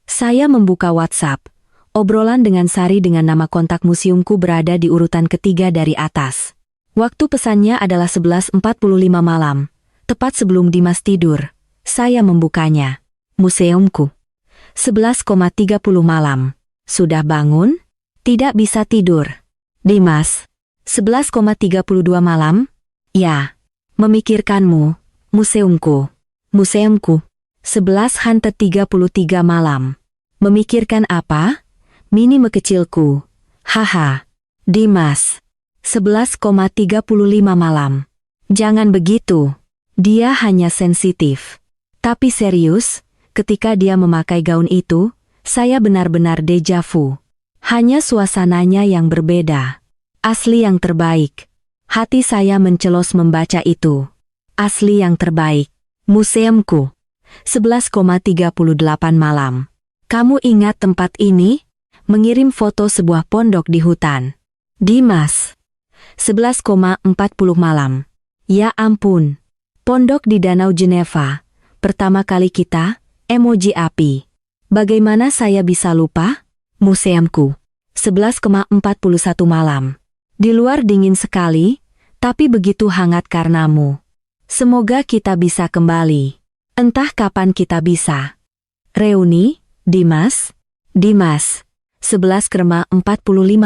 Saya membuka WhatsApp. Obrolan dengan Sari dengan nama kontak museumku berada di urutan ketiga dari atas. Waktu pesannya adalah 11.45 malam, tepat sebelum Dimas tidur. Saya membukanya. Museumku. 11.30 malam. Sudah bangun? Tidak bisa tidur. Dimas. 11.32 malam? Ya. Memikirkanmu. Museumku. Museumku. 11.33 malam. Memikirkan apa? Mini mekecilku. Haha. Dimas. 11.35 malam. Jangan begitu. Dia hanya sensitif. Tapi serius, ketika dia memakai gaun itu, saya benar-benar deja vu. Hanya suasananya yang berbeda. Asli yang terbaik. Hati saya mencelos membaca itu. Asli yang terbaik. Museumku. 11.38 malam. Kamu ingat tempat ini? Mengirim foto sebuah pondok di hutan. Dimas. 11.40 malam. Ya ampun. Pondok di Danau Geneva. Pertama kali kita, emoji api. Bagaimana saya bisa lupa? Museumku. 11.41 malam. Di luar dingin sekali, tapi begitu hangat karenamu. Semoga kita bisa kembali. Entah kapan kita bisa. Reuni, Dimas. Dimas. 11.45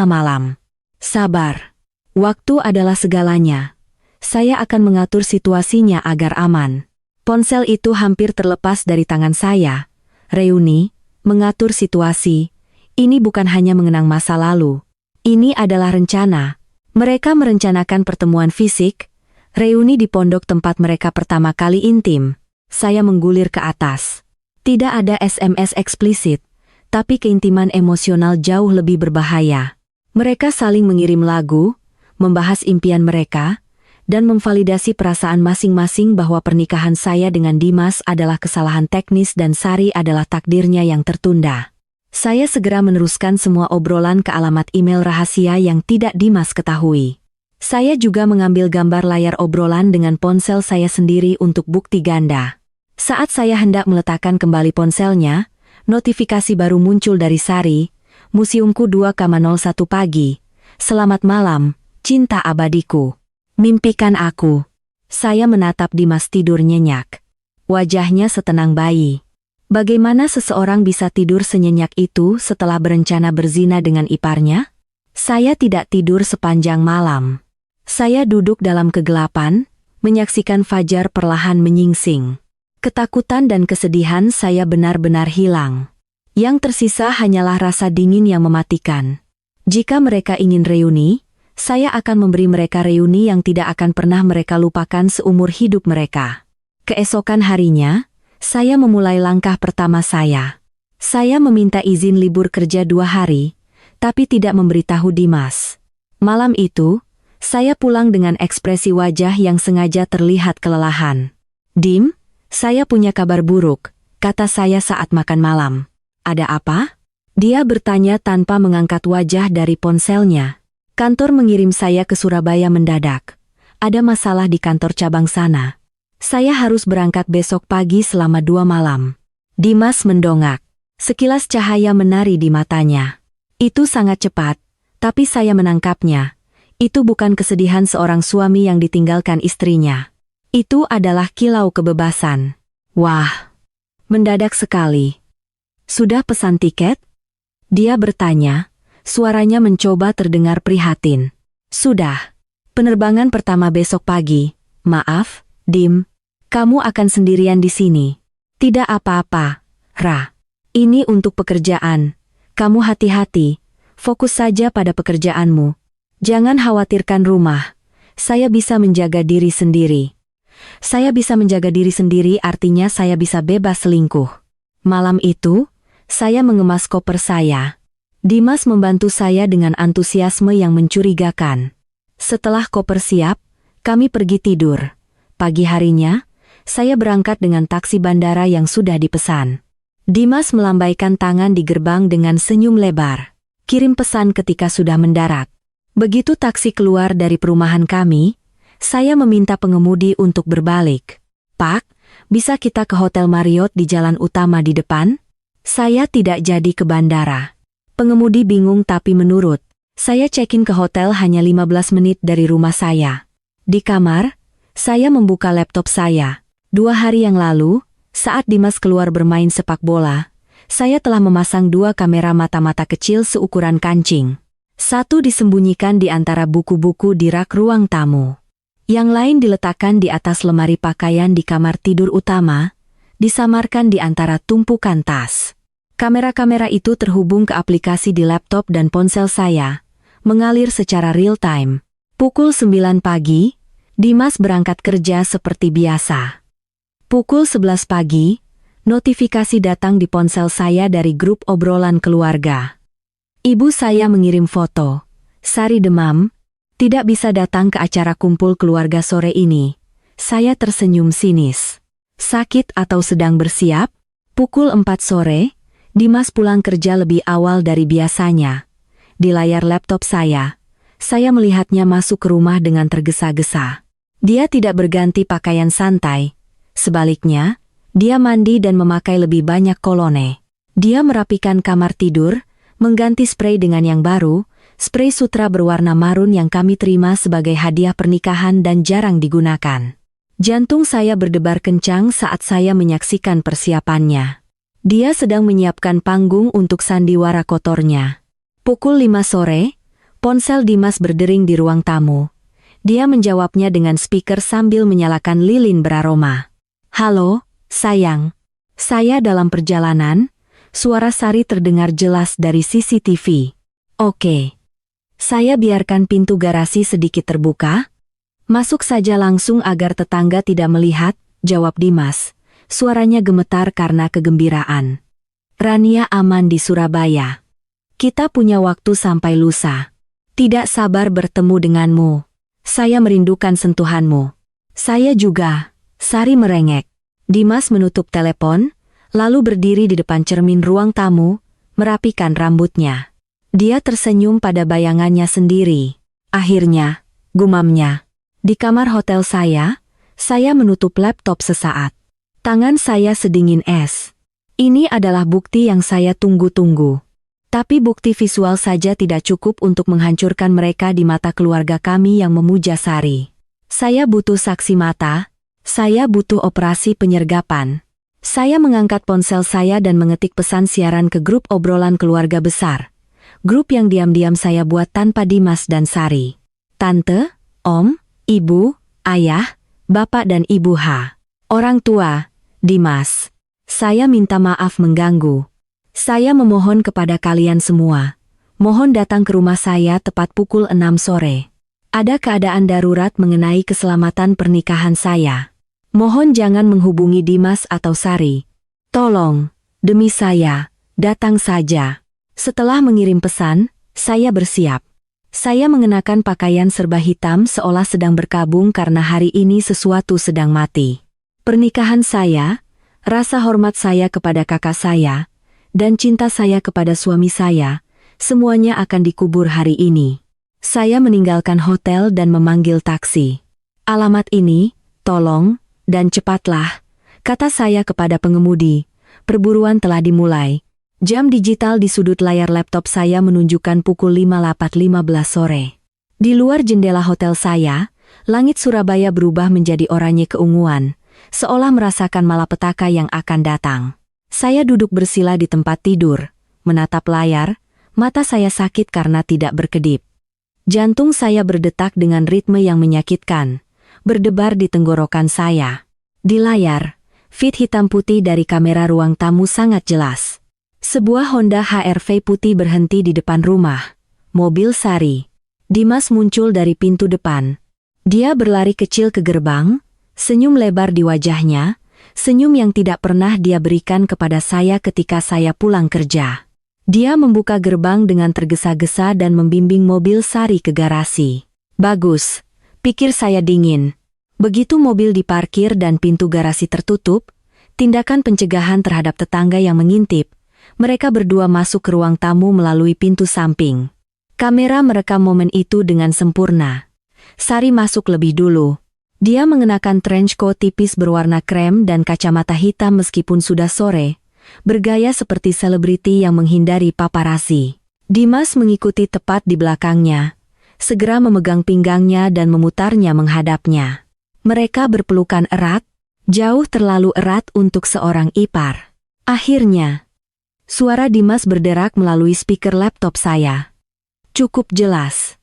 malam. Sabar. Waktu adalah segalanya. Saya akan mengatur situasinya agar aman. Ponsel itu hampir terlepas dari tangan saya. Reuni, mengatur situasi. Ini bukan hanya mengenang masa lalu. Ini adalah rencana. Mereka merencanakan pertemuan fisik. Reuni di pondok tempat mereka pertama kali intim. Saya menggulir ke atas. Tidak ada SMS eksplisit. Tapi keintiman emosional jauh lebih berbahaya. Mereka saling mengirim lagu, membahas impian mereka, dan memvalidasi perasaan masing-masing bahwa pernikahan saya dengan Dimas adalah kesalahan teknis dan Sari adalah takdirnya yang tertunda. Saya segera meneruskan semua obrolan ke alamat email rahasia yang tidak Dimas ketahui. Saya juga mengambil gambar layar obrolan dengan ponsel saya sendiri untuk bukti ganda. Saat saya hendak meletakkan kembali ponselnya, notifikasi baru muncul dari Sari, Museumku 2.01 pagi. Selamat malam, cinta abadiku. Mimpikan aku. Saya menatap Dimas tidur nyenyak. Wajahnya setenang bayi. Bagaimana seseorang bisa tidur senyenyak itu setelah berencana berzina dengan iparnya? Saya tidak tidur sepanjang malam. Saya duduk dalam kegelapan, menyaksikan fajar perlahan menyingsing. Ketakutan dan kesedihan saya benar-benar hilang. Yang tersisa hanyalah rasa dingin yang mematikan. Jika mereka ingin reuni, saya akan memberi mereka reuni yang tidak akan pernah mereka lupakan seumur hidup mereka. Keesokan harinya, saya memulai langkah pertama saya. Saya meminta izin libur kerja 2 hari, tapi tidak memberitahu Dimas. Malam itu, saya pulang dengan ekspresi wajah yang sengaja terlihat kelelahan. "Dim, saya punya kabar buruk," kata saya saat makan malam. "Ada apa?" Dia bertanya tanpa mengangkat wajah dari ponselnya. "Kantor mengirim saya ke Surabaya mendadak. Ada masalah di kantor cabang sana. Saya harus berangkat besok pagi selama 2 malam." Dimas mendongak. Sekilas cahaya menari di matanya. Itu sangat cepat, tapi saya menangkapnya. Itu bukan kesedihan seorang suami yang ditinggalkan istrinya. Itu adalah kilau kebebasan. Wah, mendadak sekali. "Sudah pesan tiket?" Dia bertanya, suaranya mencoba terdengar prihatin. "Sudah. Penerbangan pertama besok pagi. Maaf, Dim. Kamu akan sendirian di sini." "Tidak apa-apa, Ra. Ini untuk pekerjaan. Kamu hati-hati. Fokus saja pada pekerjaanmu. Jangan khawatirkan rumah. Saya bisa menjaga diri sendiri." Saya bisa menjaga diri sendiri artinya saya bisa bebas selingkuh. Malam itu, saya mengemas koper saya. Dimas membantu saya dengan antusiasme yang mencurigakan. Setelah koper siap, kami pergi tidur. Pagi harinya, saya berangkat dengan taksi bandara yang sudah dipesan. Dimas melambaikan tangan di gerbang dengan senyum lebar. Kirim pesan ketika sudah mendarat. Begitu taksi keluar dari perumahan kami, saya meminta pengemudi untuk berbalik. "Pak, bisa kita ke Hotel Marriott di jalan utama di depan?" Saya tidak jadi ke bandara. Pengemudi bingung tapi menurut. Saya check-in ke hotel hanya 15 menit dari rumah saya. Di kamar, saya membuka laptop saya. 2 hari yang lalu, saat Dimas keluar bermain sepak bola, saya telah memasang 2 kamera mata-mata kecil seukuran kancing. Satu disembunyikan di antara buku-buku di rak ruang tamu. Yang lain diletakkan di atas lemari pakaian di kamar tidur utama, disamarkan di antara tumpukan tas. Kamera-kamera itu terhubung ke aplikasi di laptop dan ponsel saya, mengalir secara real-time. Pukul 9 pagi, Dimas berangkat kerja seperti biasa. Pukul 11 pagi, notifikasi datang di ponsel saya dari grup obrolan keluarga. Ibu saya mengirim foto. "Sari demam, tidak bisa datang ke acara kumpul keluarga sore ini." Saya tersenyum sinis. "Sakit atau sedang bersiap?" Pukul 4 sore, Dimas pulang kerja lebih awal dari biasanya. Di layar laptop saya melihatnya masuk ke rumah dengan tergesa-gesa. Dia tidak berganti pakaian santai. Sebaliknya, dia mandi dan memakai lebih banyak kolone. Dia merapikan kamar tidur, mengganti spray dengan yang baru, spray sutra berwarna marun yang kami terima sebagai hadiah pernikahan dan jarang digunakan. Jantung saya berdebar kencang saat saya menyaksikan persiapannya. Dia sedang menyiapkan panggung untuk sandiwara kotornya. Pukul 5 sore, ponsel Dimas berdering di ruang tamu. Dia menjawabnya dengan speaker sambil menyalakan lilin beraroma. "Halo, sayang. Saya dalam perjalanan." Suara Sari terdengar jelas dari CCTV. "Oke. Saya biarkan pintu garasi sedikit terbuka." "Masuk saja langsung agar tetangga tidak melihat," jawab Dimas. Suaranya gemetar karena kegembiraan. "Rania aman di Surabaya. Kita punya waktu sampai lusa. Tidak sabar bertemu denganmu. Saya merindukan sentuhanmu." "Saya juga," Sari merengek. Dimas menutup telepon, lalu berdiri di depan cermin ruang tamu, merapikan rambutnya. Dia tersenyum pada bayangannya sendiri. "Akhirnya," gumamnya. Di kamar hotel saya menutup laptop sesaat. Tangan saya sedingin es. Ini adalah bukti yang saya tunggu-tunggu. Tapi bukti visual saja tidak cukup untuk menghancurkan mereka di mata keluarga kami yang memuja Sari. Saya butuh saksi mata, saya butuh operasi penyergapan. Saya mengangkat ponsel saya dan mengetik pesan siaran ke grup obrolan keluarga besar. Grup yang diam-diam saya buat tanpa Dimas dan Sari. Tante, Om, Ibu, Ayah, Bapak dan Ibu H. Orang tua, Dimas. Saya minta maaf mengganggu. Saya memohon kepada kalian semua. Mohon datang ke rumah saya tepat pukul 6 sore. Ada keadaan darurat mengenai keselamatan pernikahan saya. Mohon jangan menghubungi Dimas atau Sari. Tolong, demi saya, datang saja. Setelah mengirim pesan, saya bersiap. Saya mengenakan pakaian serba hitam seolah sedang berkabung karena hari ini sesuatu sedang mati. Pernikahan saya, rasa hormat saya kepada kakak saya, dan cinta saya kepada suami saya, semuanya akan dikubur hari ini. Saya meninggalkan hotel dan memanggil taksi. Alamat ini, tolong, dan cepatlah, kata saya kepada pengemudi. Perburuan telah dimulai. Jam digital di sudut layar laptop saya menunjukkan pukul 5.15 sore. Di luar jendela hotel saya, langit Surabaya berubah menjadi oranye keunguan, seolah merasakan malapetaka yang akan datang. Saya duduk bersila di tempat tidur, menatap layar, mata saya sakit karena tidak berkedip. Jantung saya berdetak dengan ritme yang menyakitkan, berdebar di tenggorokan saya. Di layar, feed hitam putih dari kamera ruang tamu sangat jelas. Sebuah Honda HR-V putih berhenti di depan rumah. Mobil Sari. Dimas muncul dari pintu depan. Dia berlari kecil ke gerbang, senyum lebar di wajahnya, senyum yang tidak pernah dia berikan kepada saya ketika saya pulang kerja. Dia membuka gerbang dengan tergesa-gesa dan membimbing mobil Sari ke garasi. Bagus, pikir saya dingin. Begitu mobil diparkir dan pintu garasi tertutup, tindakan pencegahan terhadap tetangga yang mengintip, mereka berdua masuk ke ruang tamu melalui pintu samping. Kamera merekam momen itu dengan sempurna. Sari masuk lebih dulu. Dia mengenakan trench coat tipis berwarna krem dan kacamata hitam meskipun sudah sore, bergaya seperti selebriti yang menghindari paparazzi. Dimas mengikuti tepat di belakangnya, segera memegang pinggangnya dan memutarnya menghadapnya. Mereka berpelukan erat, jauh terlalu erat untuk seorang ipar. Akhirnya, suara Dimas berderak melalui speaker laptop saya. Cukup jelas.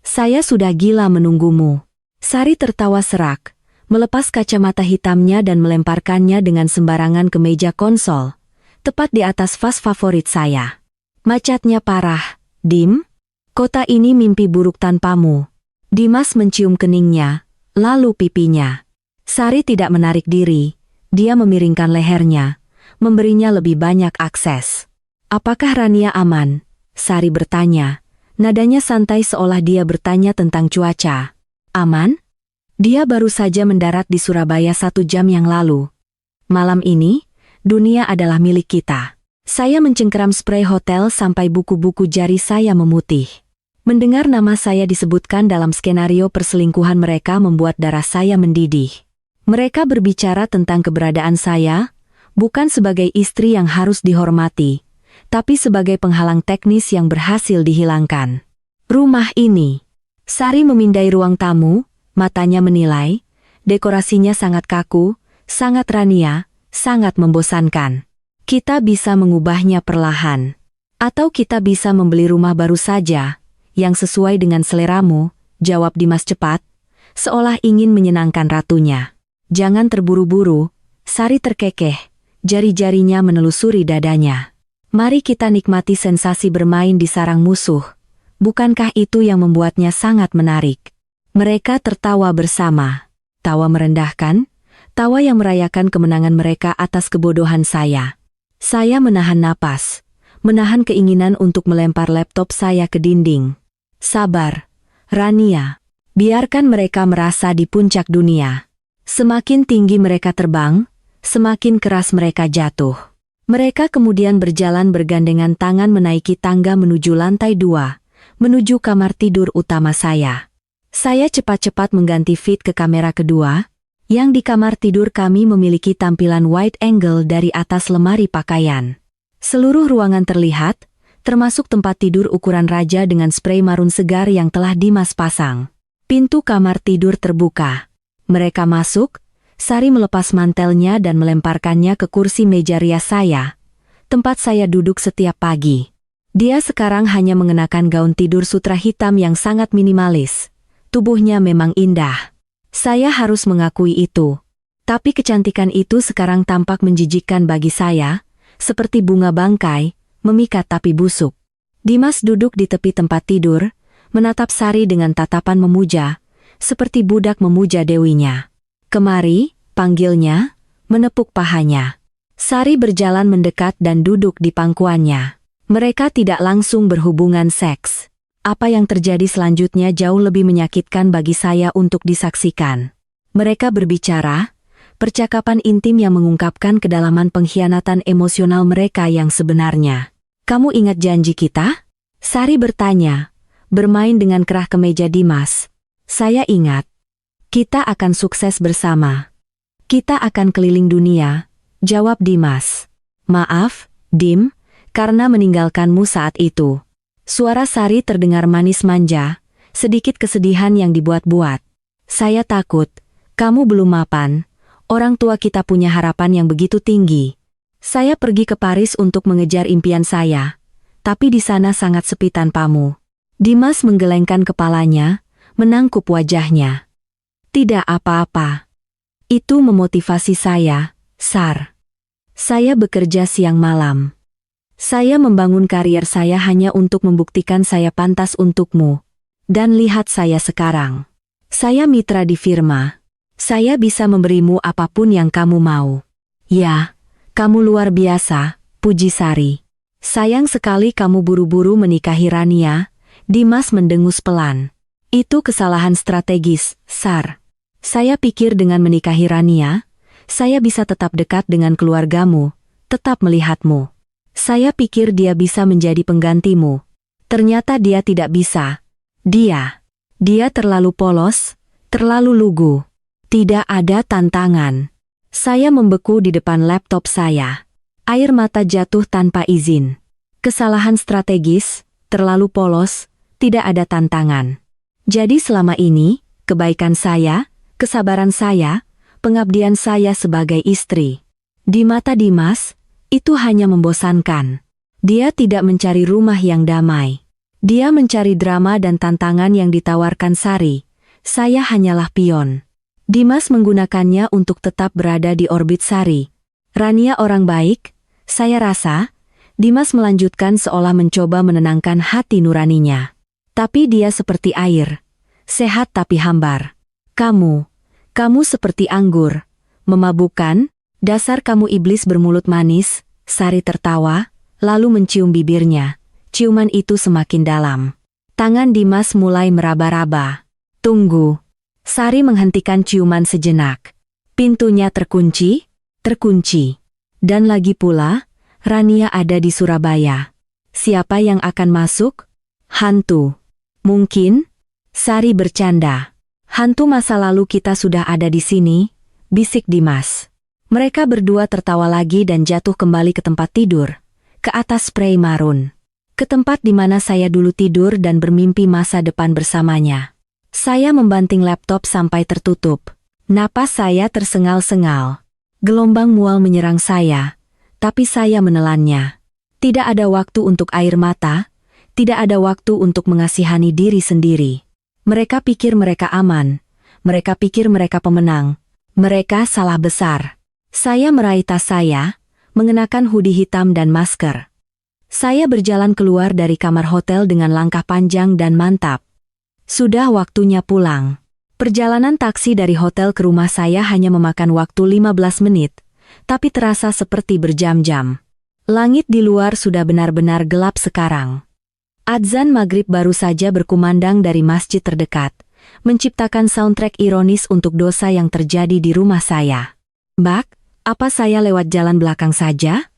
Saya sudah gila menunggumu. Sari tertawa serak, melepas kacamata hitamnya dan melemparkannya dengan sembarangan ke meja konsol, tepat di atas vas favorit saya. Macatnya parah, Dim. Kota ini mimpi buruk tanpamu. Dimas mencium keningnya, lalu pipinya. Sari tidak menarik diri, dia memiringkan lehernya, memberinya lebih banyak akses. Apakah Rania aman? Sari bertanya, nadanya santai seolah dia bertanya tentang cuaca. Aman? Dia baru saja mendarat di Surabaya 1 jam yang lalu. Malam ini, dunia adalah milik kita. Saya mencengkeram spray hotel sampai buku-buku jari saya memutih. Mendengar nama saya disebutkan dalam skenario perselingkuhan mereka membuat darah saya mendidih. Mereka berbicara tentang keberadaan saya, bukan sebagai istri yang harus dihormati, tapi sebagai penghalang teknis yang berhasil dihilangkan. Rumah ini. Sari memindai ruang tamu, matanya menilai, dekorasinya sangat kaku, sangat Rania, sangat membosankan. Kita bisa mengubahnya perlahan. Atau kita bisa membeli rumah baru saja, yang sesuai dengan seleramu, jawab Dimas cepat, seolah ingin menyenangkan ratunya. Jangan terburu-buru, Sari terkekeh, jari-jarinya menelusuri dadanya. Mari kita nikmati sensasi bermain di sarang musuh. Bukankah itu yang membuatnya sangat menarik? Mereka tertawa bersama. Tawa merendahkan, tawa yang merayakan kemenangan mereka atas kebodohan saya. Saya menahan napas, menahan keinginan untuk melempar laptop saya ke dinding. Sabar, Rania. Biarkan mereka merasa di puncak dunia. Semakin tinggi mereka terbang, semakin keras mereka jatuh. Mereka kemudian berjalan bergandengan tangan menaiki tangga menuju lantai 2. Menuju kamar tidur utama saya. Saya cepat-cepat mengganti feed ke kamera kedua, yang di kamar tidur kami memiliki tampilan wide angle dari atas lemari pakaian. Seluruh ruangan terlihat, termasuk tempat tidur ukuran raja dengan sprei marun segar yang telah Dimas pasang. Pintu kamar tidur terbuka. Mereka masuk, Sari melepas mantelnya dan melemparkannya ke kursi meja rias saya, tempat saya duduk setiap pagi. Dia sekarang hanya mengenakan gaun tidur sutra hitam yang sangat minimalis. Tubuhnya memang indah. Saya harus mengakui itu. Tapi kecantikan itu sekarang tampak menjijikkan bagi saya, seperti bunga bangkai, memikat tapi busuk. Dimas duduk di tepi tempat tidur, menatap Sari dengan tatapan memuja, seperti budak memuja dewinya. "Kemari," panggilnya, menepuk pahanya. Sari berjalan mendekat dan duduk di pangkuannya. Mereka tidak langsung berhubungan seks. Apa yang terjadi selanjutnya jauh lebih menyakitkan bagi saya untuk disaksikan. Mereka berbicara, percakapan intim yang mengungkapkan kedalaman pengkhianatan emosional mereka yang sebenarnya. "Kamu ingat janji kita?" Sari bertanya, bermain dengan kerah kemeja Dimas. "Saya ingat. Kita akan sukses bersama. Kita akan keliling dunia," jawab Dimas. "Maaf, Dim, karena meninggalkanmu saat itu." Suara Sari terdengar manis manja, sedikit kesedihan yang dibuat-buat. "Saya takut, kamu belum mapan. Orang tua kita punya harapan yang begitu tinggi. Saya pergi ke Paris untuk mengejar impian saya, tapi di sana sangat sepi tanpamu." Dimas menggelengkan kepalanya, menangkup wajahnya. "Tidak apa-apa. Itu memotivasi saya, Sar. Saya bekerja siang malam. Saya membangun karier saya hanya untuk membuktikan saya pantas untukmu. Dan lihat saya sekarang. Saya mitra di firma. Saya bisa memberimu apapun yang kamu mau." "Ya, kamu luar biasa," puji Sari. "Sayang sekali kamu buru-buru menikahi Rania." Dimas mendengus pelan. "Itu kesalahan strategis, Sar. Saya pikir dengan menikahi Rania, saya bisa tetap dekat dengan keluargamu, tetap melihatmu. Saya pikir dia bisa menjadi penggantimu. Ternyata dia tidak bisa. Dia terlalu polos, terlalu lugu. Tidak ada tantangan." Saya membeku di depan laptop saya. Air mata jatuh tanpa izin. Kesalahan strategis, terlalu polos, tidak ada tantangan. Jadi selama ini, kebaikan saya, kesabaran saya, pengabdian saya sebagai istri. Di mata Dimas, itu hanya membosankan. Dia tidak mencari rumah yang damai. Dia mencari drama dan tantangan yang ditawarkan Sari. Saya hanyalah pion. Dimas menggunakannya untuk tetap berada di orbit Sari. Rania orang baik, saya rasa. Dimas melanjutkan seolah mencoba menenangkan hati nuraninya. Tapi dia seperti air. Sehat tapi hambar. Kamu seperti anggur. Memabukkan, dasar kamu iblis bermulut manis." Sari tertawa, lalu mencium bibirnya. Ciuman itu semakin dalam. Tangan Dimas mulai meraba-raba. "Tunggu." Sari menghentikan ciuman sejenak. "Pintunya terkunci?" "Terkunci. Dan lagi pula, Rania ada di Surabaya. Siapa yang akan masuk?" "Hantu." "Mungkin?" Sari bercanda. "Hantu masa lalu kita sudah ada di sini," bisik Dimas. Mereka berdua tertawa lagi dan jatuh kembali ke tempat tidur, ke atas sprei marun. Ke tempat di mana saya dulu tidur dan bermimpi masa depan bersamanya. Saya membanting laptop sampai tertutup. Napas saya tersengal-sengal. Gelombang mual menyerang saya, tapi saya menelannya. Tidak ada waktu untuk air mata, tidak ada waktu untuk mengasihani diri sendiri. Mereka pikir mereka aman, mereka pikir mereka pemenang. Mereka salah besar. Saya meraih tas saya, mengenakan hoodie hitam dan masker. Saya berjalan keluar dari kamar hotel dengan langkah panjang dan mantap. Sudah waktunya pulang. Perjalanan taksi dari hotel ke rumah saya hanya memakan waktu 15 menit, tapi terasa seperti berjam-jam. Langit di luar sudah benar-benar gelap sekarang. Adzan maghrib baru saja berkumandang dari masjid terdekat, menciptakan soundtrack ironis untuk dosa yang terjadi di rumah saya. "Mbak, apa saya lewat jalan belakang saja?"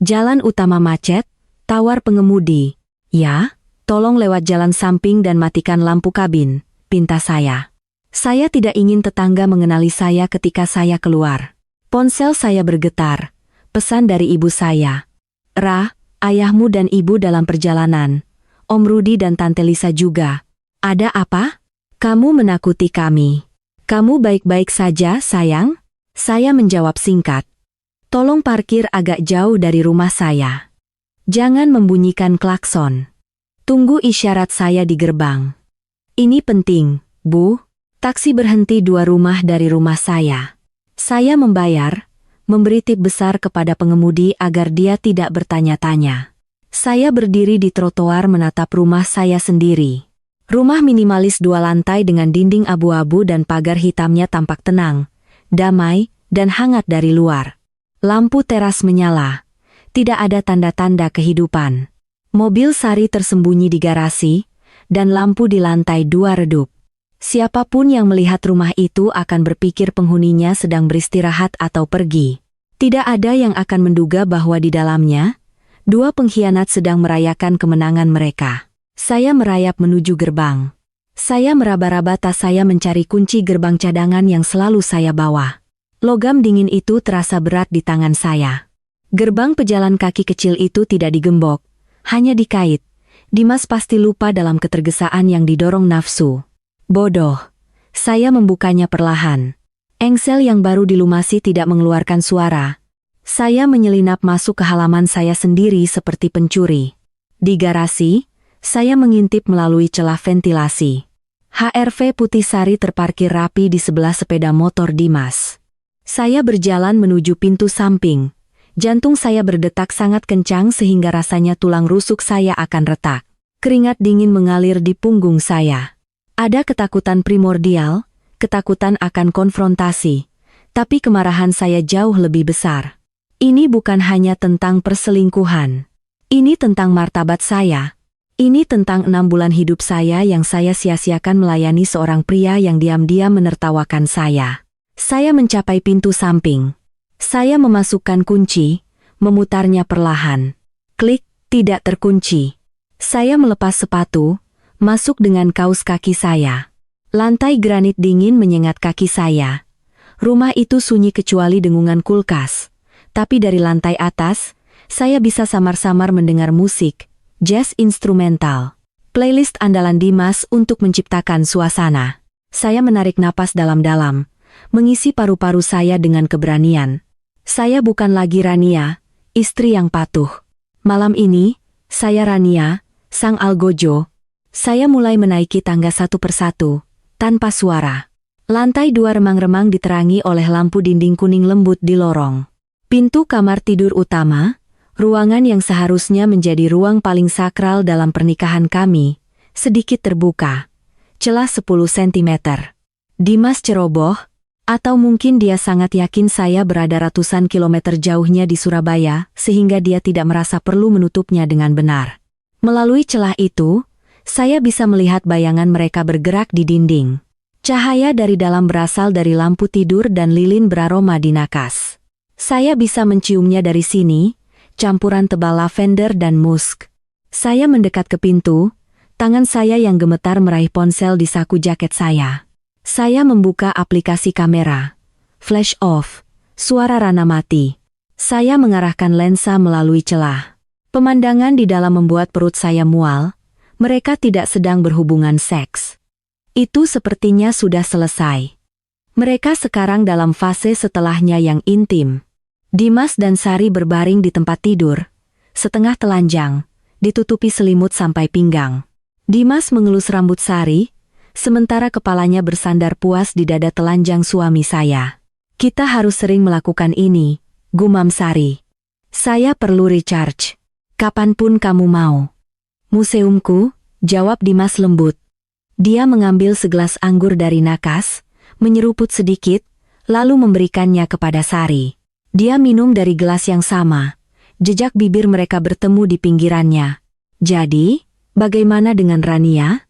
"Jalan utama macet," tawar pengemudi. "Ya, tolong lewat jalan samping dan matikan lampu kabin," pinta saya. Saya tidak ingin tetangga mengenali saya ketika saya keluar. Ponsel saya bergetar. Pesan dari ibu saya. "Ra, Ayahmu dan ibu dalam perjalanan. Om Rudi dan Tante Lisa juga. Ada apa? Kamu menakuti kami. Kamu baik-baik saja, sayang? Saya menjawab singkat. Tolong parkir agak jauh dari rumah saya. Jangan membunyikan klakson. Tunggu isyarat saya di gerbang. Ini penting, Bu. Taksi berhenti 2 rumah dari rumah saya. Saya membayar, memberi tip besar kepada pengemudi agar dia tidak bertanya-tanya. Saya berdiri di trotoar menatap rumah saya sendiri. Rumah minimalis 2 lantai dengan dinding abu-abu dan pagar hitamnya tampak tenang, damai, dan hangat dari luar. Lampu teras menyala. Tidak ada tanda-tanda kehidupan. Mobil Sari tersembunyi di garasi, dan lampu di lantai 2 redup. Siapapun yang melihat rumah itu akan berpikir penghuninya sedang beristirahat atau pergi. Tidak ada yang akan menduga bahwa di dalamnya, 2 pengkhianat sedang merayakan kemenangan mereka. Saya merayap menuju gerbang. Saya meraba-raba tas saya mencari kunci gerbang cadangan yang selalu saya bawa. Logam dingin itu terasa berat di tangan saya. Gerbang pejalan kaki kecil itu tidak digembok, hanya dikait. Dimas pasti lupa dalam ketergesaan yang didorong nafsu. Bodoh. Saya membukanya perlahan. Engsel yang baru dilumasi tidak mengeluarkan suara. Saya menyelinap masuk ke halaman saya sendiri seperti pencuri. Di garasi, saya mengintip melalui celah ventilasi. HRV putih Sari terparkir rapi di sebelah sepeda motor Dimas. Saya berjalan menuju pintu samping. Jantung saya berdetak sangat kencang sehingga rasanya tulang rusuk saya akan retak. Keringat dingin mengalir di punggung saya. Ada ketakutan primordial, ketakutan akan konfrontasi. Tapi kemarahan saya jauh lebih besar. Ini bukan hanya tentang perselingkuhan. Ini tentang martabat saya. Ini tentang 6 bulan hidup saya yang saya sia-siakan melayani seorang pria yang diam-diam menertawakan saya. Saya mencapai pintu samping. Saya memasukkan kunci, memutarnya perlahan. Klik, tidak terkunci. Saya melepas sepatu, masuk dengan kaus kaki saya. Lantai granit dingin menyengat kaki saya. Rumah itu sunyi kecuali dengungan kulkas. Tapi dari lantai atas, saya bisa samar-samar mendengar musik, jazz instrumental. Playlist andalan Dimas untuk menciptakan suasana. Saya menarik napas dalam-dalam, mengisi paru-paru saya dengan keberanian. Saya bukan lagi Rania, istri yang patuh. Malam ini, saya Rania, sang algojo. Saya mulai menaiki tangga satu persatu, tanpa suara. Lantai 2 remang-remang diterangi oleh lampu dinding kuning lembut di lorong. Pintu kamar tidur utama, ruangan yang seharusnya menjadi ruang paling sakral dalam pernikahan kami, sedikit terbuka. Celah 10 cm. Dimas ceroboh, atau mungkin dia sangat yakin saya berada ratusan kilometer jauhnya di Surabaya, sehingga dia tidak merasa perlu menutupnya dengan benar. Melalui celah itu, saya bisa melihat bayangan mereka bergerak di dinding. Cahaya dari dalam berasal dari lampu tidur dan lilin beraroma di nakas. Saya bisa menciumnya dari sini, campuran tebal lavender dan musk. Saya mendekat ke pintu, tangan saya yang gemetar meraih ponsel di saku jaket saya. Saya membuka aplikasi kamera. Flash off, suara Rana mati. Saya mengarahkan lensa melalui celah. Pemandangan di dalam membuat perut saya mual. Mereka tidak sedang berhubungan seks. Itu sepertinya sudah selesai. Mereka sekarang dalam fase setelahnya yang intim. Dimas dan Sari berbaring di tempat tidur, setengah telanjang, ditutupi selimut sampai pinggang. Dimas mengelus rambut Sari, sementara kepalanya bersandar puas di dada telanjang suami saya. Kita harus sering melakukan ini, gumam Sari. Saya perlu recharge. Kapanpun kamu mau. Museumku, jawab Dimas lembut. Dia mengambil segelas anggur dari nakas, menyeruput sedikit, lalu memberikannya kepada Sari. Dia minum dari gelas yang sama. Jejak bibir mereka bertemu di pinggirannya. Jadi, bagaimana dengan Rania?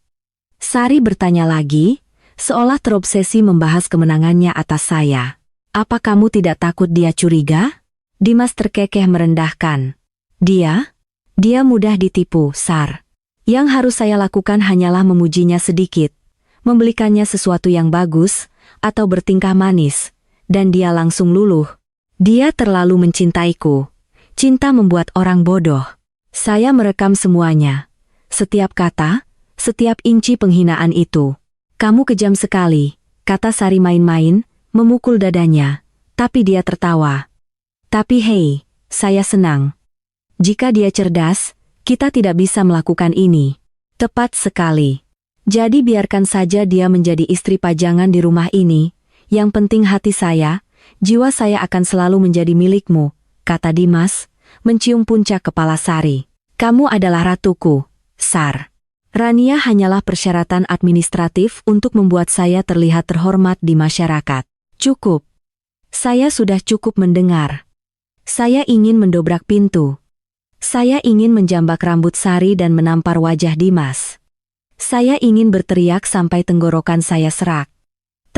Sari bertanya lagi, seolah terobsesi membahas kemenangannya atas saya. Apa kamu tidak takut dia curiga? Dimas terkekeh merendahkan. Dia mudah ditipu, Sar. Yang harus saya lakukan hanyalah memujinya sedikit, membelikannya sesuatu yang bagus, atau bertingkah manis, dan dia langsung luluh. Dia terlalu mencintaiku. Cinta membuat orang bodoh. Saya merekam semuanya. Setiap kata, setiap inci penghinaan itu. Kamu kejam sekali, kata Sari main-main, memukul dadanya. Tapi dia tertawa. Tapi hei, saya senang. Jika dia cerdas, kita tidak bisa melakukan ini. Tepat sekali. Jadi biarkan saja dia menjadi istri pajangan di rumah ini. Yang penting hati saya, jiwa saya akan selalu menjadi milikmu, kata Dimas, mencium puncak kepala Sari. Kamu adalah ratuku, Sar. Rania hanyalah persyaratan administratif untuk membuat saya terlihat terhormat di masyarakat. Cukup. Saya sudah cukup mendengar. Saya ingin mendobrak pintu. Saya ingin menjambak rambut Sari dan menampar wajah Dimas. Saya ingin berteriak sampai tenggorokan saya serak.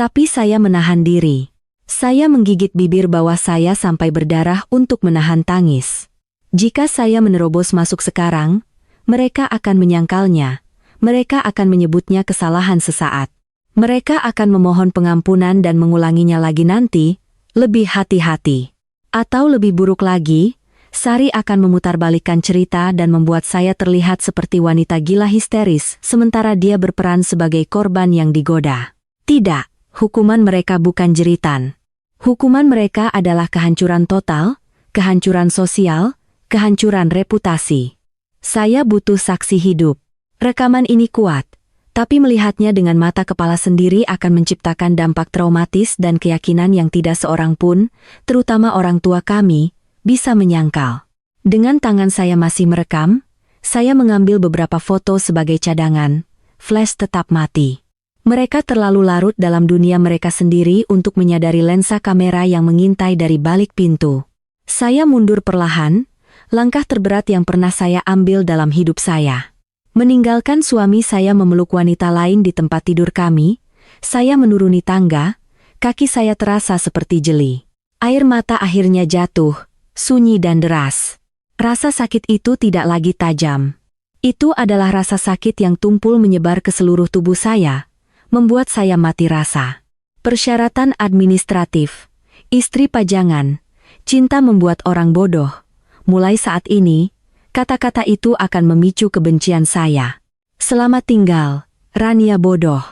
Tapi saya menahan diri. Saya menggigit bibir bawah saya sampai berdarah untuk menahan tangis. Jika saya menerobos masuk sekarang, mereka akan menyangkalnya. Mereka akan menyebutnya kesalahan sesaat. Mereka akan memohon pengampunan dan mengulanginya lagi nanti, lebih hati-hati. Atau lebih buruk lagi, Sari akan memutarbalikkan cerita dan membuat saya terlihat seperti wanita gila histeris, sementara dia berperan sebagai korban yang digoda. Tidak, hukuman mereka bukan jeritan. Hukuman mereka adalah kehancuran total, kehancuran sosial, kehancuran reputasi. Saya butuh saksi hidup. Rekaman ini kuat, tapi melihatnya dengan mata kepala sendiri akan menciptakan dampak traumatis dan keyakinan yang tidak seorang pun, terutama orang tua kami, bisa menyangkal. Dengan tangan saya masih merekam, saya mengambil beberapa foto sebagai cadangan. Flash tetap mati. Mereka terlalu larut dalam dunia mereka sendiri untuk menyadari lensa kamera yang mengintai dari balik pintu. Saya mundur perlahan, langkah terberat yang pernah saya ambil dalam hidup saya. Meninggalkan suami saya memeluk wanita lain di tempat tidur kami, saya menuruni tangga, kaki saya terasa seperti jeli. Air mata akhirnya jatuh, sunyi dan deras. Rasa sakit itu tidak lagi tajam. Itu adalah rasa sakit yang tumpul menyebar ke seluruh tubuh saya, membuat saya mati rasa. Persyaratan administratif, istri pajangan, cinta membuat orang bodoh. Mulai saat ini, kata-kata itu akan memicu kebencian saya. Selamat tinggal, Rania bodoh.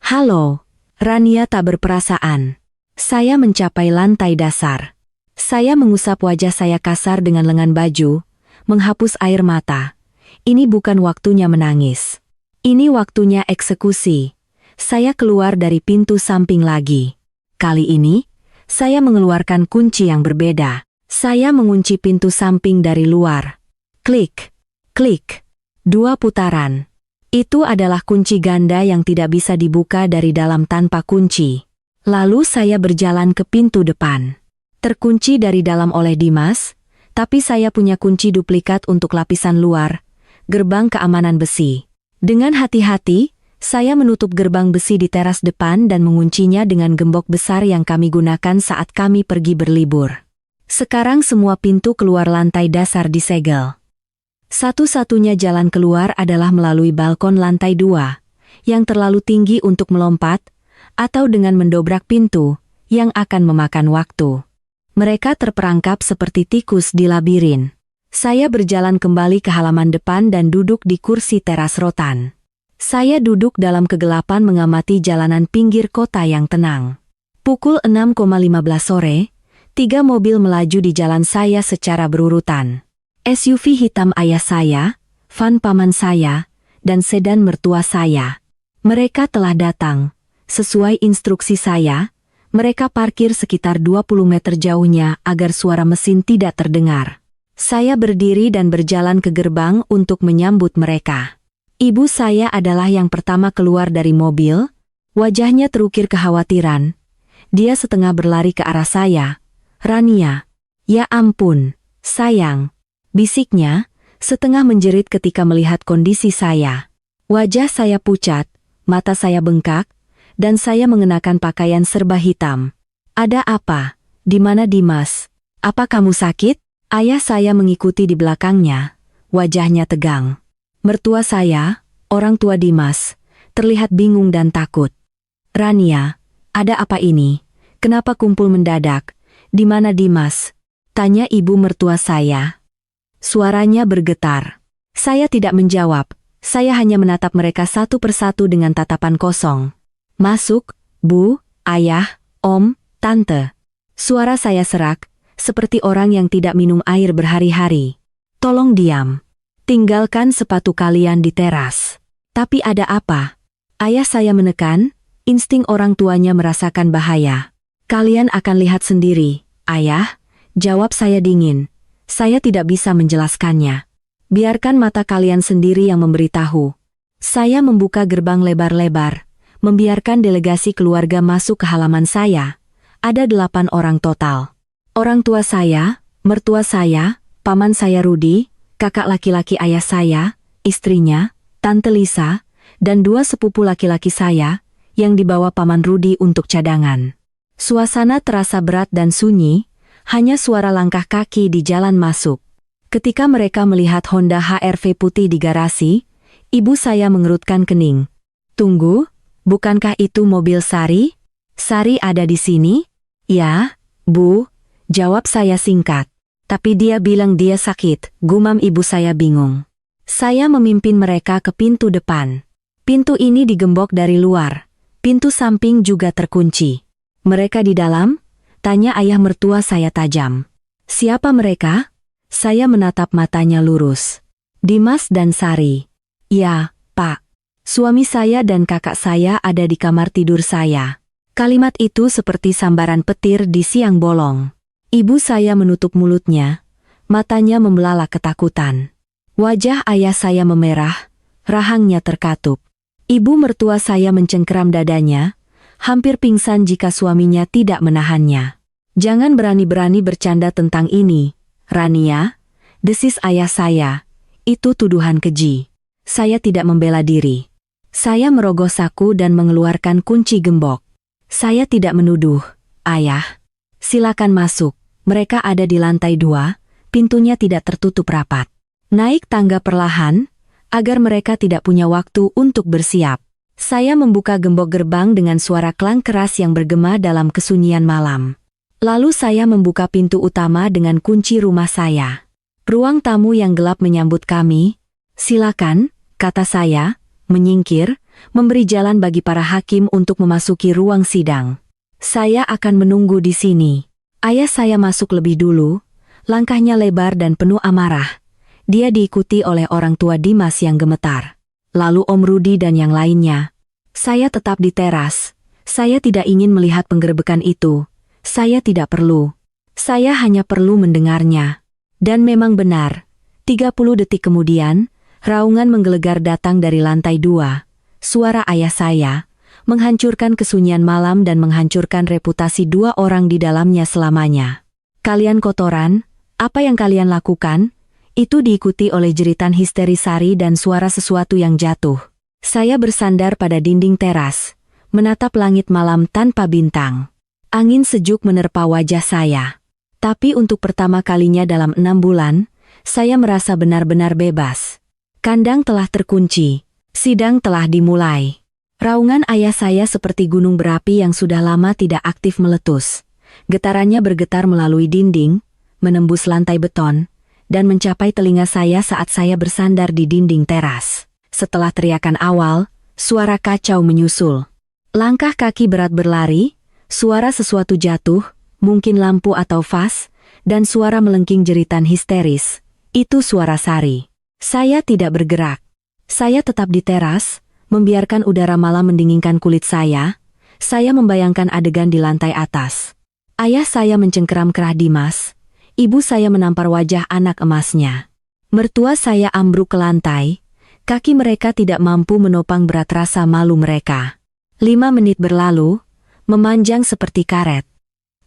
Halo, Rania tak berperasaan. Saya mencapai lantai dasar. Saya mengusap wajah saya kasar dengan lengan baju, menghapus air mata. Ini bukan waktunya menangis. Ini waktunya eksekusi. Saya keluar dari pintu samping lagi. Kali ini, saya mengeluarkan kunci yang berbeda. Saya mengunci pintu samping dari luar. Klik, klik. 2 putaran. Itu adalah kunci ganda yang tidak bisa dibuka dari dalam tanpa kunci. Lalu saya berjalan ke pintu depan. Terkunci dari dalam oleh Dimas, tapi saya punya kunci duplikat untuk lapisan luar, gerbang keamanan besi. Dengan hati-hati, saya menutup gerbang besi di teras depan dan menguncinya dengan gembok besar yang kami gunakan saat kami pergi berlibur. Sekarang semua pintu keluar lantai dasar disegel. Satu-satunya jalan keluar adalah melalui balkon lantai 2, yang terlalu tinggi untuk melompat, atau dengan mendobrak pintu, yang akan memakan waktu. Mereka terperangkap seperti tikus di labirin. Saya berjalan kembali ke halaman depan dan duduk di kursi teras rotan. Saya duduk dalam kegelapan mengamati jalanan pinggir kota yang tenang. Pukul 6.15 sore, 3 mobil melaju di jalan saya secara berurutan. SUV hitam ayah saya, van paman saya, dan sedan mertua saya. Mereka telah datang. Sesuai instruksi saya, mereka parkir sekitar 20 meter jauhnya agar suara mesin tidak terdengar. Saya berdiri dan berjalan ke gerbang untuk menyambut mereka. Ibu saya adalah yang pertama keluar dari mobil, wajahnya terukir kekhawatiran. Dia setengah berlari ke arah saya. Rania. Ya ampun, sayang. Bisiknya, setengah menjerit ketika melihat kondisi saya. Wajah saya pucat, mata saya bengkak, dan saya mengenakan pakaian serba hitam. Ada apa? Di mana Dimas? Apa kamu sakit? Ayah saya mengikuti di belakangnya, wajahnya tegang. Mertua saya, orang tua Dimas, terlihat bingung dan takut. Rania, ada apa ini? Kenapa kumpul mendadak? Di mana Dimas? Tanya ibu mertua saya. Suaranya bergetar. Saya tidak menjawab, saya hanya menatap mereka satu persatu dengan tatapan kosong. Masuk, Bu, Ayah, Om, Tante. Suara saya serak, seperti orang yang tidak minum air berhari-hari. Tolong diam. Tinggalkan sepatu kalian di teras. Tapi ada apa? Ayah saya menekan, insting orang tuanya merasakan bahaya. Kalian akan lihat sendiri, Ayah, jawab saya dingin. Saya tidak bisa menjelaskannya. Biarkan mata kalian sendiri yang memberitahu. Saya membuka gerbang lebar-lebar, membiarkan delegasi keluarga masuk ke halaman saya. Ada 8 orang total. Orang tua saya, mertua saya, paman saya Rudi, kakak laki-laki ayah saya, istrinya, Tante Lisa, dan 2 sepupu laki-laki saya, yang dibawa paman Rudi untuk cadangan. Suasana terasa berat dan sunyi, hanya suara langkah kaki di jalan masuk. Ketika mereka melihat Honda HR-V putih di garasi, ibu saya mengerutkan kening. Tunggu, bukankah itu mobil Sari? Sari ada di sini? Ya, Bu, jawab saya singkat. Tapi dia bilang dia sakit, gumam ibu saya bingung. Saya memimpin mereka ke pintu depan. Pintu ini digembok dari luar. Pintu samping juga terkunci. Mereka di dalam? Tanya ayah mertua saya tajam. Siapa mereka? Saya menatap matanya lurus. Dimas dan Sari. Ya, Pak. Suami saya dan kakak saya ada di kamar tidur saya. Kalimat itu seperti sambaran petir di siang bolong. Ibu saya menutup mulutnya. Matanya membelalak ketakutan. Wajah ayah saya memerah, rahangnya terkatup. Ibu mertua saya mencengkeram dadanya, hampir pingsan jika suaminya tidak menahannya. Jangan berani-berani bercanda tentang ini, Rania, desis ayah saya. Itu tuduhan keji. Saya tidak membela diri. Saya merogoh saku dan mengeluarkan kunci gembok. Saya tidak menuduh, Ayah. Silakan masuk. Mereka ada di lantai 2, pintunya tidak tertutup rapat. Naik tangga perlahan, agar mereka tidak punya waktu untuk bersiap. Saya membuka gembok gerbang dengan suara klang keras yang bergema dalam kesunyian malam. Lalu saya membuka pintu utama dengan kunci rumah saya. Ruang tamu yang gelap menyambut kami. Silakan, kata saya, menyingkir, memberi jalan bagi para hakim untuk memasuki ruang sidang. Saya akan menunggu di sini. Ayah saya masuk lebih dulu, langkahnya lebar dan penuh amarah. Dia diikuti oleh orang tua Dimas yang gemetar. Lalu Om Rudi dan yang lainnya. Saya tetap di teras. Saya tidak ingin melihat penggerebekan itu. Saya tidak perlu. Saya hanya perlu mendengarnya. Dan memang benar. 30 detik kemudian, raungan menggelegar datang dari lantai 2. Suara ayah saya, menghancurkan kesunyian malam dan menghancurkan reputasi 2 orang di dalamnya selamanya. Kalian kotoran, apa yang kalian lakukan? Itu diikuti oleh jeritan histeris Sari dan suara sesuatu yang jatuh. Saya bersandar pada dinding teras, menatap langit malam tanpa bintang. Angin sejuk menerpa wajah saya. Tapi untuk pertama kalinya dalam 6 bulan, saya merasa benar-benar bebas. Kandang telah terkunci, sidang telah dimulai. Raungan ayah saya seperti gunung berapi yang sudah lama tidak aktif meletus. Getarannya bergetar melalui dinding, menembus lantai beton, dan mencapai telinga saya saat saya bersandar di dinding teras. Setelah teriakan awal, suara kacau menyusul. Langkah kaki berat berlari, suara sesuatu jatuh, mungkin lampu atau vas, dan suara melengking jeritan histeris. Itu suara Sari. Saya tidak bergerak. Saya tetap di teras, membiarkan udara malam mendinginkan kulit saya. Saya membayangkan adegan di lantai atas. Ayah saya mencengkeram kerah Dimas. Ibu saya menampar wajah anak emasnya. Mertua saya ambruk ke lantai. Kaki mereka tidak mampu menopang berat rasa malu mereka. 5 menit berlalu, memanjang seperti karet.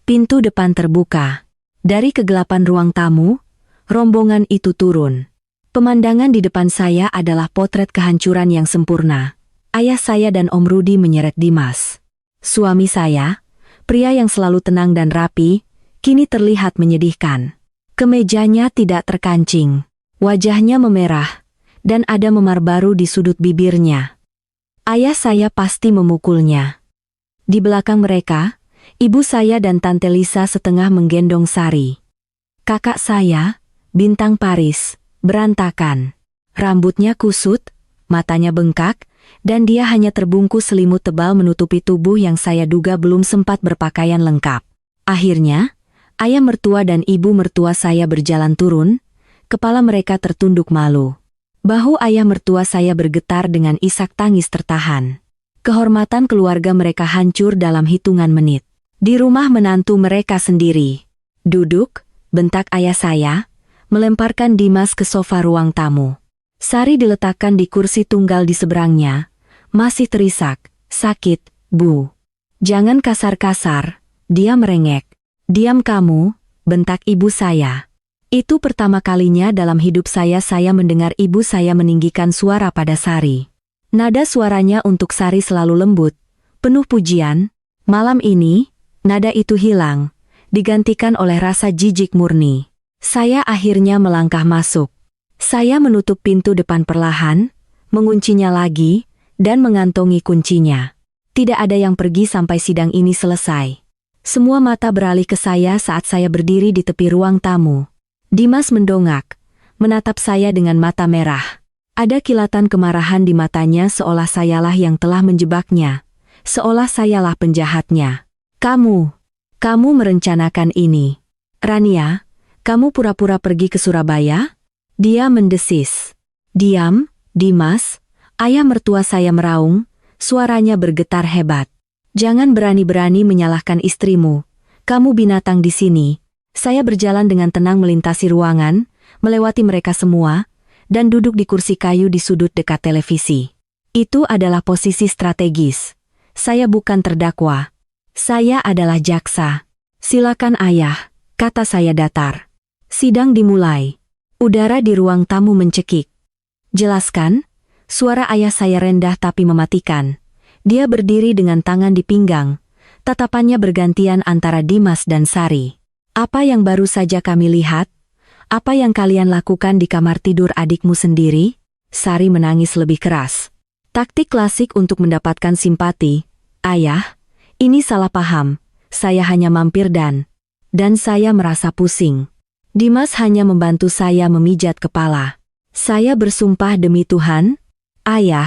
Pintu depan terbuka. Dari kegelapan ruang tamu, rombongan itu turun. Pemandangan di depan saya adalah potret kehancuran yang sempurna. Ayah saya dan Om Rudi menyeret Dimas. Suami saya, pria yang selalu tenang dan rapi, kini terlihat menyedihkan. Kemejanya tidak terkancing. Wajahnya memerah, dan ada memar baru di sudut bibirnya. Ayah saya pasti memukulnya. Di belakang mereka, ibu saya dan Tante Lisa setengah menggendong Sari. Kakak saya, Bintang Paris, berantakan. Rambutnya kusut, matanya bengkak, dan dia hanya terbungkus selimut tebal menutupi tubuh yang saya duga belum sempat berpakaian lengkap. Akhirnya, ayah mertua dan ibu mertua saya berjalan turun, kepala mereka tertunduk malu. Bahu ayah mertua saya bergetar dengan isak tangis tertahan. Kehormatan keluarga mereka hancur dalam hitungan menit. Di rumah menantu mereka sendiri. Duduk, bentak ayah saya, melemparkan Dimas ke sofa ruang tamu. Sari diletakkan di kursi tunggal di seberangnya. Masih terisak, sakit, Bu. Jangan kasar-kasar, dia merengek. Diam kamu, bentak ibu saya. Itu pertama kalinya dalam hidup saya mendengar ibu saya meninggikan suara pada Sari. Nada suaranya untuk Sari selalu lembut, penuh pujian. Malam ini, nada itu hilang, digantikan oleh rasa jijik murni. Saya akhirnya melangkah masuk. Saya menutup pintu depan perlahan, menguncinya lagi, dan mengantongi kuncinya. Tidak ada yang pergi sampai sidang ini selesai. Semua mata beralih ke saya saat saya berdiri di tepi ruang tamu. Dimas mendongak, menatap saya dengan mata merah. Ada kilatan kemarahan di matanya seolah sayalah yang telah menjebaknya, seolah sayalah penjahatnya. Kamu merencanakan ini. Rania, kamu pura-pura pergi ke Surabaya? Dia mendesis. Diam, Dimas, ayah mertua saya meraung, suaranya bergetar hebat. Jangan berani-berani menyalahkan istrimu. Kamu binatang di sini. Saya berjalan dengan tenang melintasi ruangan, melewati mereka semua, dan duduk di kursi kayu di sudut dekat televisi. Itu adalah posisi strategis. Saya bukan terdakwa. Saya adalah jaksa. Silakan ayah, kata saya datar. Sidang dimulai. Udara di ruang tamu mencekik. Jelaskan, suara ayah saya rendah tapi mematikan. Dia berdiri dengan tangan di pinggang. Tatapannya bergantian antara Dimas dan Sari. Apa yang baru saja kami lihat? Apa yang kalian lakukan di kamar tidur adikmu sendiri? Sari menangis lebih keras. Taktik klasik untuk mendapatkan simpati. Ayah, ini salah paham. Saya hanya mampir dan saya merasa pusing. Dimas hanya membantu saya memijat kepala. Saya bersumpah demi Tuhan. Ayah,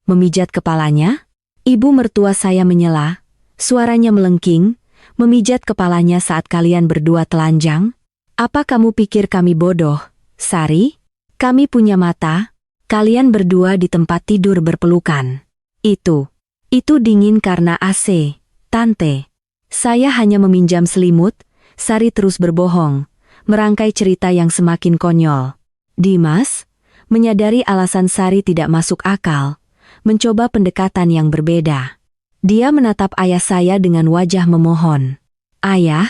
memijat kepalanya? Ibu mertua saya menyela, suaranya melengking, memijat kepalanya saat kalian berdua telanjang? Apa kamu pikir kami bodoh, Sari? Kami punya mata. Kalian berdua di tempat tidur berpelukan. Itu dingin karena AC, Tante. Saya hanya meminjam selimut. Sari terus berbohong, merangkai cerita yang semakin konyol. Dimas, menyadari alasan Sari tidak masuk akal, mencoba pendekatan yang berbeda. Dia menatap ayah saya dengan wajah memohon. Ayah,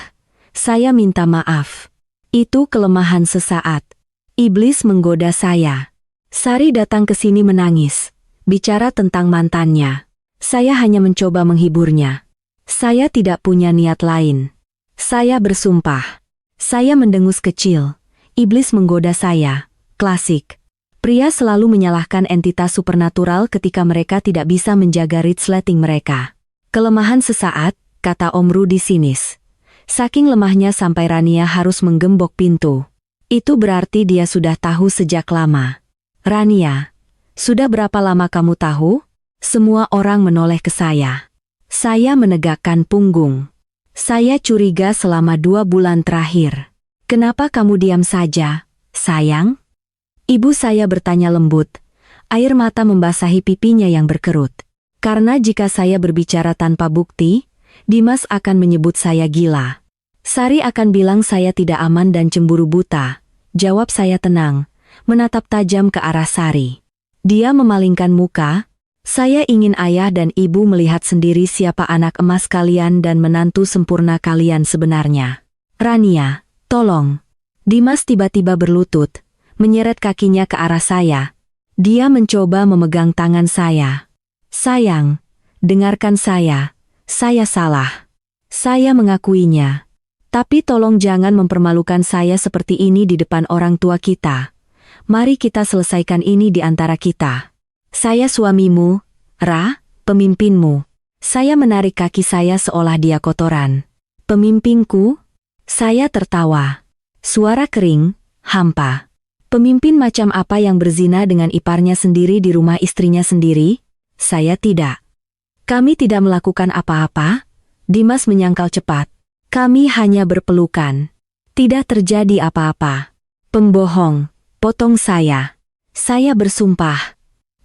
saya minta maaf. Itu kelemahan sesaat. Iblis menggoda saya. Sari datang ke sini menangis, bicara tentang mantannya. Saya hanya mencoba menghiburnya. Saya tidak punya niat lain. Saya bersumpah. Saya mendengus kecil. Iblis menggoda saya. Klasik. Pria selalu menyalahkan entitas supernatural ketika mereka tidak bisa menjaga resleting mereka. Kelemahan sesaat, kata Om Rudi sinis. Saking lemahnya sampai Rania harus menggembok pintu. Itu berarti dia sudah tahu sejak lama. Rania, sudah berapa lama kamu tahu? Semua orang menoleh ke saya. Saya menegakkan punggung. Saya curiga selama 2 bulan terakhir. Kenapa kamu diam saja, sayang? Ibu saya bertanya lembut. Air mata membasahi pipinya yang berkerut. Karena jika saya berbicara tanpa bukti, Dimas akan menyebut saya gila. Sari akan bilang saya tidak aman dan cemburu buta. Jawab saya tenang, menatap tajam ke arah Sari. Dia memalingkan muka. Saya ingin ayah dan ibu melihat sendiri siapa anak emas kalian dan menantu sempurna kalian sebenarnya. Rania, tolong. Dimas tiba-tiba berlutut, menyeret kakinya ke arah saya. Dia mencoba memegang tangan saya. Sayang, dengarkan saya salah. Saya mengakuinya. Tapi tolong jangan mempermalukan saya seperti ini di depan orang tua kita. Mari kita selesaikan ini di antara kita. Saya suamimu, Ra, pemimpinmu. Saya menarik kaki saya seolah dia kotoran. Pemimpinku? Saya tertawa. Suara kering, Hampa. Pemimpin macam apa yang berzina dengan iparnya sendiri di rumah istrinya sendiri? Saya tidak. Kami tidak melakukan apa-apa. Dimas menyangkal cepat. Kami hanya berpelukan. Tidak terjadi apa-apa. Pembohong, potong saya. Saya bersumpah.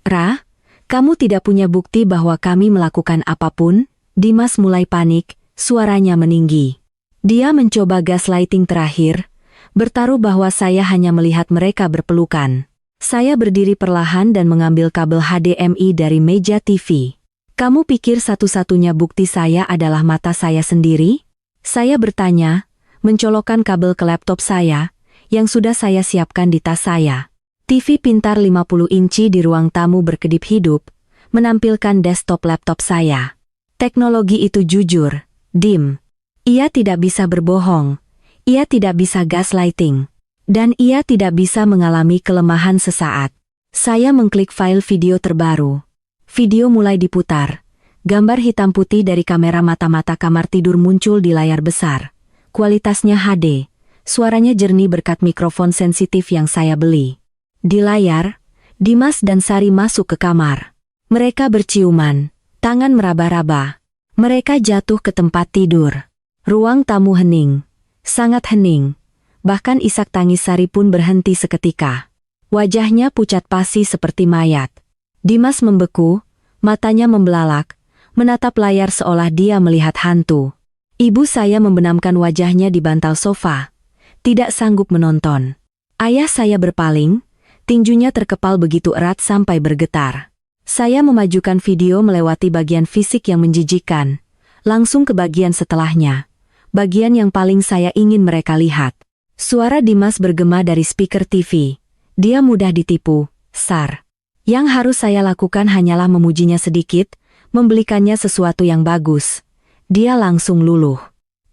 Ra, kamu tidak punya bukti bahwa kami melakukan apapun? Dimas mulai panik, suaranya meninggi. Dia mencoba gaslighting terakhir, bertaruh bahwa saya hanya melihat mereka berpelukan. Saya berdiri perlahan dan mengambil kabel HDMI dari meja TV. Kamu pikir satu-satunya bukti saya adalah mata saya sendiri? Saya bertanya, mencolokkan kabel ke laptop saya, yang sudah saya siapkan di tas saya. TV pintar 50 inci di ruang tamu berkedip hidup, menampilkan desktop laptop saya. Teknologi itu jujur, Dim. Ia tidak bisa berbohong, ia tidak bisa gaslighting, dan ia tidak bisa mengalami kelemahan sesaat. Saya mengklik file video terbaru. Video mulai diputar. Gambar hitam putih dari kamera mata-mata kamar tidur muncul di layar besar. Kualitasnya HD. Suaranya jernih berkat mikrofon sensitif yang saya beli. Di layar, Dimas dan Sari masuk ke kamar. Mereka berciuman, tangan meraba-raba. Mereka jatuh ke tempat tidur. Ruang tamu hening, sangat hening. Bahkan isak tangis Sari pun berhenti seketika. Wajahnya pucat pasi seperti mayat. Dimas membeku, matanya membelalak, menatap layar seolah dia melihat hantu. Ibu saya membenamkan wajahnya di bantal sofa, tidak sanggup menonton. Ayah saya berpaling, tinjunya terkepal begitu erat sampai bergetar. Saya memajukan video melewati bagian fisik yang menjijikkan, langsung ke bagian setelahnya. Bagian yang paling saya ingin mereka lihat. Suara Dimas bergema dari speaker TV. Dia mudah ditipu, Sar. Yang harus saya lakukan hanyalah memujinya sedikit, membelikannya sesuatu yang bagus. Dia langsung luluh.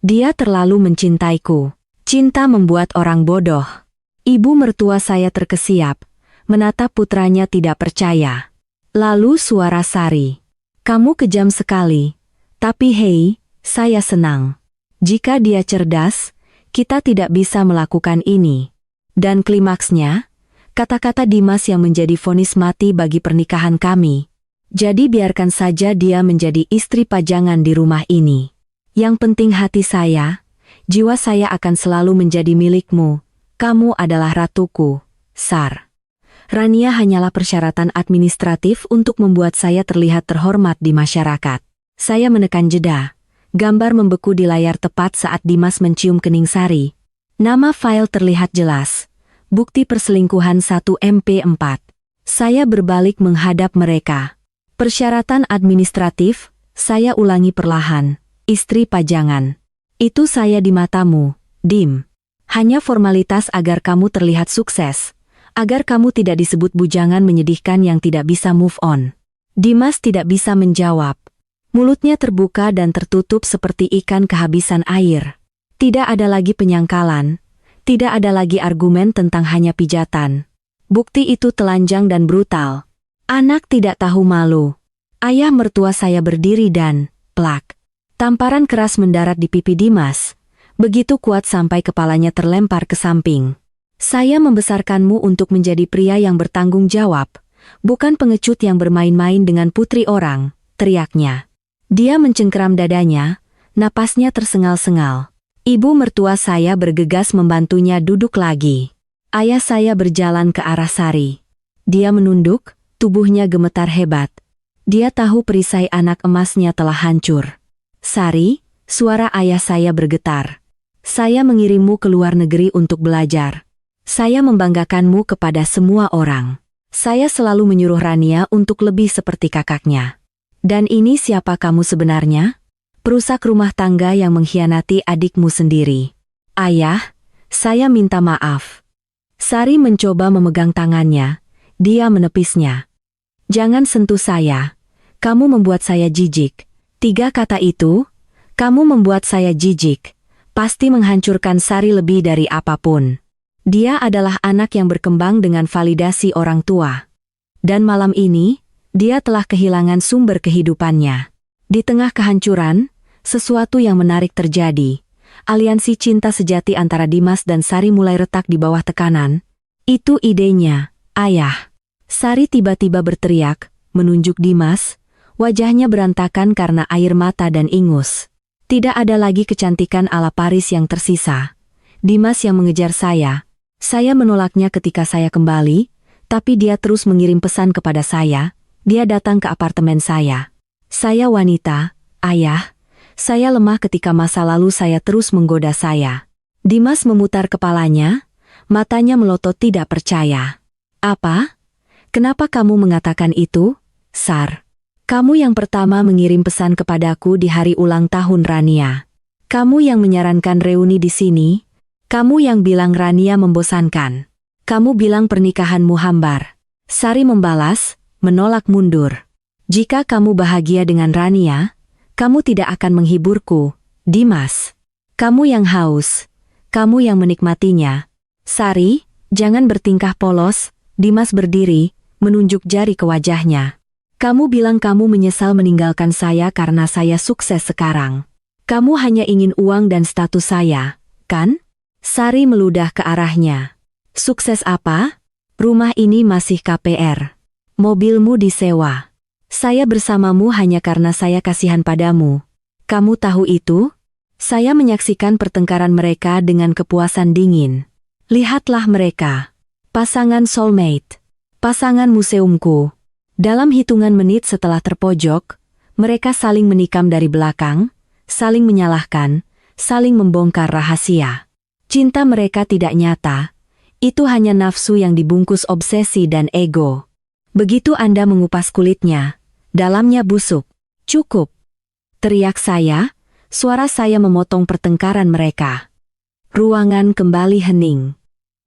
Dia terlalu mencintaiku. Cinta membuat orang bodoh. Ibu mertua saya terkesiap, menatap putranya tidak percaya. Lalu suara Sari. Kamu kejam sekali. Tapi hei, saya senang. Jika dia cerdas, kita tidak bisa melakukan ini. Dan klimaksnya, kata-kata Dimas yang menjadi vonis mati bagi pernikahan kami. Jadi biarkan saja dia menjadi istri pajangan di rumah ini. Yang penting hati saya, jiwa saya akan selalu menjadi milikmu. Kamu adalah ratuku, Sar. Rania hanyalah persyaratan administratif untuk membuat saya terlihat terhormat di masyarakat. Saya menekan jeda. Gambar membeku di layar tepat saat Dimas mencium kening Sari. Nama file terlihat jelas. Bukti perselingkuhan 1 MP4. Saya berbalik menghadap mereka. Persyaratan administratif, saya ulangi perlahan. Istri pajangan. Itu saya di matamu, Dim. Hanya formalitas agar kamu terlihat sukses. Agar kamu tidak disebut bujangan menyedihkan yang tidak bisa move on. Dimas tidak bisa menjawab. Mulutnya terbuka dan tertutup seperti ikan kehabisan air. Tidak ada lagi penyangkalan. Tidak ada lagi argumen tentang hanya pijatan. Bukti itu telanjang dan brutal. Anak tidak tahu malu. Ayah mertua saya berdiri dan, plak. Tamparan keras mendarat di pipi Dimas. Begitu kuat sampai kepalanya terlempar ke samping. Saya membesarkanmu untuk menjadi pria yang bertanggung jawab. Bukan pengecut yang bermain-main dengan putri orang, teriaknya. Dia mencengkeram dadanya, napasnya tersengal-sengal. Ibu mertua saya bergegas membantunya duduk lagi. Ayah saya berjalan ke arah Sari. Dia menunduk, tubuhnya gemetar hebat. Dia tahu perisai anak emasnya telah hancur. Sari, suara ayah saya bergetar. Saya mengirimmu ke luar negeri untuk belajar. Saya membanggakanmu kepada semua orang. Saya selalu menyuruh Rania untuk lebih seperti kakaknya. Dan ini siapa kamu sebenarnya? Perusak rumah tangga yang mengkhianati adikmu sendiri. Ayah, saya minta maaf. Sari mencoba memegang tangannya. Dia menepisnya. Jangan sentuh saya. Kamu membuat saya jijik. 3 kata itu, kamu membuat saya jijik. Pasti menghancurkan Sari lebih dari apapun. Dia adalah anak yang berkembang dengan validasi orang tua. Dan malam ini, dia telah kehilangan sumber kehidupannya. Di tengah kehancuran, sesuatu yang menarik terjadi. Aliansi cinta sejati antara Dimas dan Sari mulai retak di bawah tekanan. Itu idenya, Ayah. Sari tiba-tiba berteriak, menunjuk Dimas. Wajahnya berantakan karena air mata dan ingus. Tidak ada lagi kecantikan ala Paris yang tersisa. Dimas yang mengejar saya. Saya menolaknya ketika saya kembali, tapi dia terus mengirim pesan kepada saya. Dia datang ke apartemen saya. Saya wanita, Ayah. Saya lemah ketika masa lalu saya terus menggoda saya. Dimas memutar kepalanya, matanya melotot tidak percaya. Apa? Kenapa kamu mengatakan itu, Sar? Kamu yang pertama mengirim pesan kepadaku di hari ulang tahun Rania. Kamu yang menyarankan reuni di sini. Kamu yang bilang Rania membosankan. Kamu bilang pernikahanmu hambar. Sari membalas, menolak mundur. Jika kamu bahagia dengan Rania, kamu tidak akan menghiburku, Dimas. Kamu yang haus. Kamu yang menikmatinya. Sari, jangan bertingkah polos. Dimas berdiri, menunjuk jari ke wajahnya. Kamu bilang kamu menyesal meninggalkan saya karena saya sukses sekarang. Kamu hanya ingin uang dan status saya, kan? Sari meludah ke arahnya. Sukses apa? Rumah ini masih KPR. Mobilmu disewa. Saya bersamamu hanya karena saya kasihan padamu. Kamu tahu itu? Saya menyaksikan pertengkaran mereka dengan kepuasan dingin. Lihatlah mereka. Pasangan soulmate. Pasangan museumku. Dalam hitungan menit setelah terpojok, mereka saling menikam dari belakang, saling menyalahkan, saling membongkar rahasia. Cinta mereka tidak nyata. Itu hanya nafsu yang dibungkus obsesi dan ego. Begitu Anda mengupas kulitnya, dalamnya busuk. Cukup. Teriak saya, suara saya memotong pertengkaran mereka. Ruangan kembali hening.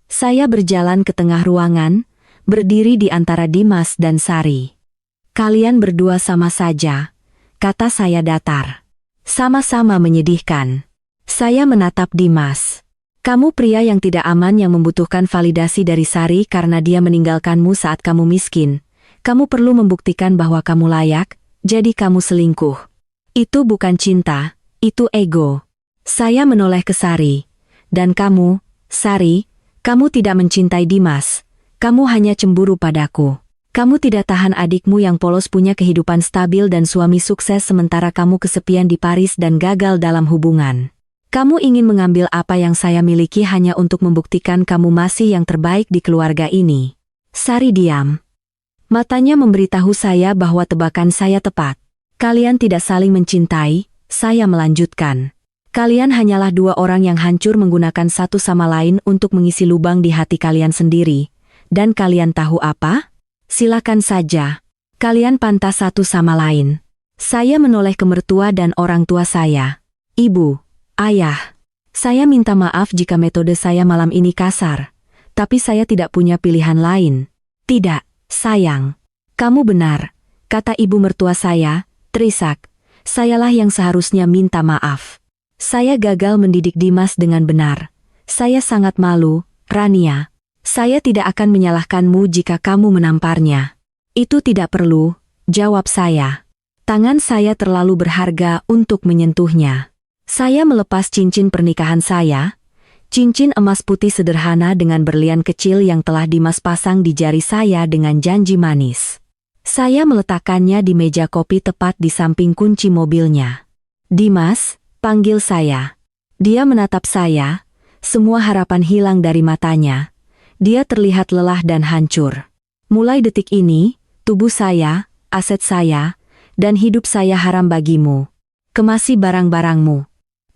Saya berjalan ke tengah ruangan, berdiri di antara Dimas dan Sari. Kalian berdua sama saja, kata saya datar. Sama-sama menyedihkan. Saya menatap Dimas. Kamu pria yang tidak aman yang membutuhkan validasi dari Sari karena dia meninggalkanmu saat kamu miskin. Kamu perlu membuktikan bahwa kamu layak, jadi kamu selingkuh. Itu bukan cinta, itu ego. Saya menoleh ke Sari. Dan kamu, Sari, kamu tidak mencintai Dimas. Kamu hanya cemburu padaku. Kamu tidak tahan adikmu yang polos punya kehidupan stabil dan suami sukses sementara kamu kesepian di Paris dan gagal dalam hubungan. Kamu ingin mengambil apa yang saya miliki hanya untuk membuktikan kamu masih yang terbaik di keluarga ini. Sari diam. Matanya memberitahu saya bahwa tebakan saya tepat. Kalian tidak saling mencintai, saya melanjutkan. Kalian hanyalah dua orang yang hancur menggunakan satu sama lain untuk mengisi lubang di hati kalian sendiri. Dan kalian tahu apa? Silakan saja. Kalian pantas satu sama lain. Saya menoleh ke mertua dan orang tua saya. Ibu. Ayah, saya minta maaf jika metode saya malam ini kasar, tapi saya tidak punya pilihan lain. Tidak, sayang. Kamu benar, kata ibu mertua saya, Trisak. Sayalah yang seharusnya minta maaf. Saya gagal mendidik Dimas dengan benar. Saya sangat malu, Rania. Saya tidak akan menyalahkanmu jika kamu menamparnya. Itu tidak perlu, jawab saya. Tangan saya terlalu berharga untuk menyentuhnya. Saya melepas cincin pernikahan saya, cincin emas putih sederhana dengan berlian kecil yang telah Dimas pasang di jari saya dengan janji manis. Saya meletakkannya di meja kopi tepat di samping kunci mobilnya. Dimas, panggil saya. Dia menatap saya, semua harapan hilang dari matanya. Dia terlihat lelah dan hancur. Mulai detik ini, tubuh saya, aset saya, dan hidup saya haram bagimu. Kemasi barang-barangmu.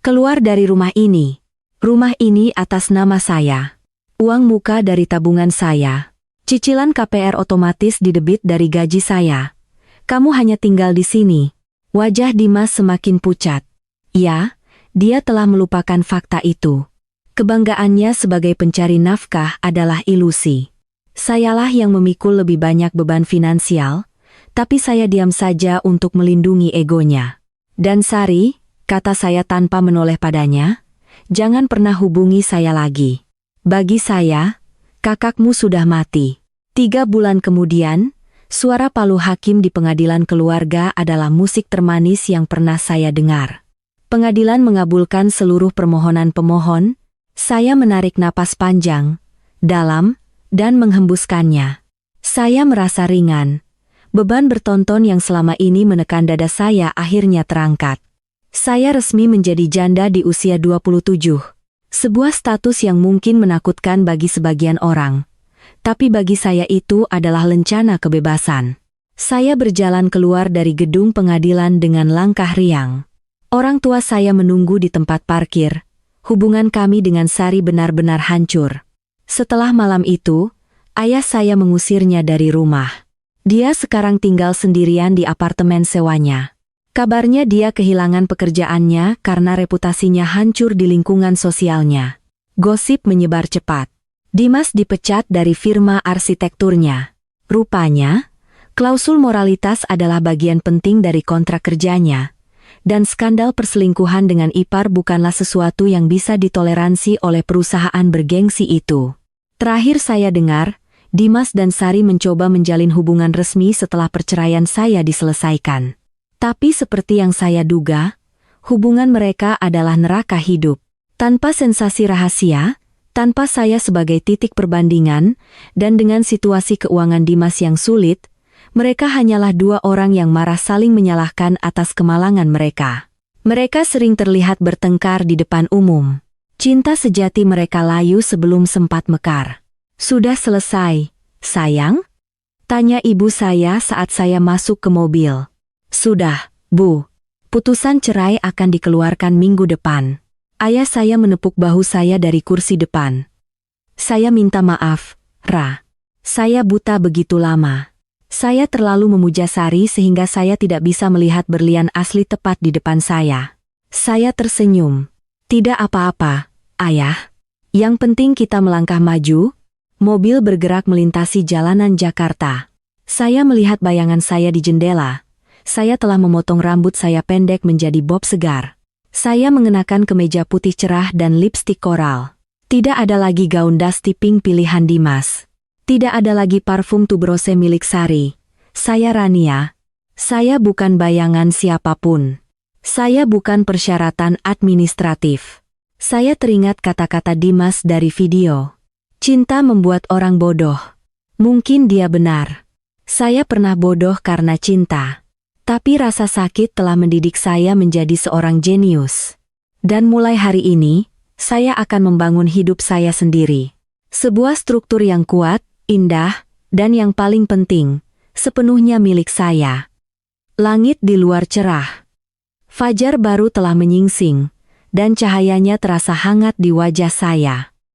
Keluar dari rumah ini. Rumah ini atas nama saya. Uang muka dari tabungan saya. Cicilan KPR otomatis didebit dari gaji saya. Kamu hanya tinggal di sini. Wajah Dimas semakin pucat. Ya, dia telah melupakan fakta itu. Kebanggaannya sebagai pencari nafkah adalah ilusi. Sayalah yang memikul lebih banyak beban finansial, tapi saya diam saja untuk melindungi egonya. Dan Sari, kata saya tanpa menoleh padanya, jangan pernah hubungi saya lagi. Bagi saya, kakakmu sudah mati. 3 bulan kemudian, suara palu hakim di pengadilan keluarga adalah musik termanis yang pernah saya dengar. Pengadilan mengabulkan seluruh permohonan pemohon. Saya menarik napas panjang, dalam, dan menghembuskannya. Saya merasa ringan. Beban bertonton yang selama ini menekan dada saya akhirnya terangkat. Saya resmi menjadi janda di usia 27. Sebuah status yang mungkin menakutkan bagi sebagian orang. Tapi bagi saya itu adalah lencana kebebasan. Saya berjalan keluar dari gedung pengadilan dengan langkah riang. Orang tua saya menunggu di tempat parkir. Hubungan kami dengan Sari benar-benar hancur. Setelah malam itu, ayah saya mengusirnya dari rumah. Dia sekarang tinggal sendirian di apartemen sewanya. Kabarnya dia kehilangan pekerjaannya karena reputasinya hancur di lingkungan sosialnya. Gosip menyebar cepat. Dimas dipecat dari firma arsitekturnya. Rupanya, klausul moralitas adalah bagian penting dari kontrak kerjanya. Dan skandal perselingkuhan dengan ipar bukanlah sesuatu yang bisa ditoleransi oleh perusahaan bergengsi itu. Terakhir saya dengar, Dimas dan Sari mencoba menjalin hubungan resmi setelah perceraian saya diselesaikan. Tapi seperti yang saya duga, hubungan mereka adalah neraka hidup. Tanpa sensasi rahasia, tanpa saya sebagai titik perbandingan, dan dengan situasi keuangan Dimas yang sulit, mereka hanyalah dua orang yang marah saling menyalahkan atas kemalangan mereka. Mereka sering terlihat bertengkar di depan umum. Cinta sejati mereka layu sebelum sempat mekar. "Sudah selesai, sayang?" tanya ibu saya saat saya masuk ke mobil. "Sudah, Bu. Putusan cerai akan dikeluarkan minggu depan." Ayah saya menepuk bahu saya dari kursi depan. "Saya minta maaf, Ra. Saya buta begitu lama. Saya terlalu memuja Sari sehingga saya tidak bisa melihat berlian asli tepat di depan saya." Saya tersenyum. "Tidak apa-apa, Ayah. Yang penting kita melangkah maju." Mobil bergerak melintasi jalanan Jakarta. Saya melihat bayangan saya di jendela. Saya telah memotong rambut saya pendek menjadi bob segar. Saya mengenakan kemeja putih cerah dan lipstik koral. Tidak ada lagi gaun dusty pink pilihan Dimas. Tidak ada lagi parfum tuberose milik Sari. Saya Rania. Saya bukan bayangan siapapun. Saya bukan persyaratan administratif. Saya teringat kata-kata Dimas dari video. Cinta membuat orang bodoh. Mungkin dia benar. Saya pernah bodoh karena cinta. Tapi rasa sakit telah mendidik saya menjadi seorang jenius. Dan mulai hari ini, saya akan membangun hidup saya sendiri. Sebuah struktur yang kuat, indah, dan yang paling penting, sepenuhnya milik saya. Langit di luar cerah. Fajar baru telah menyingsing, dan cahayanya terasa hangat di wajah saya.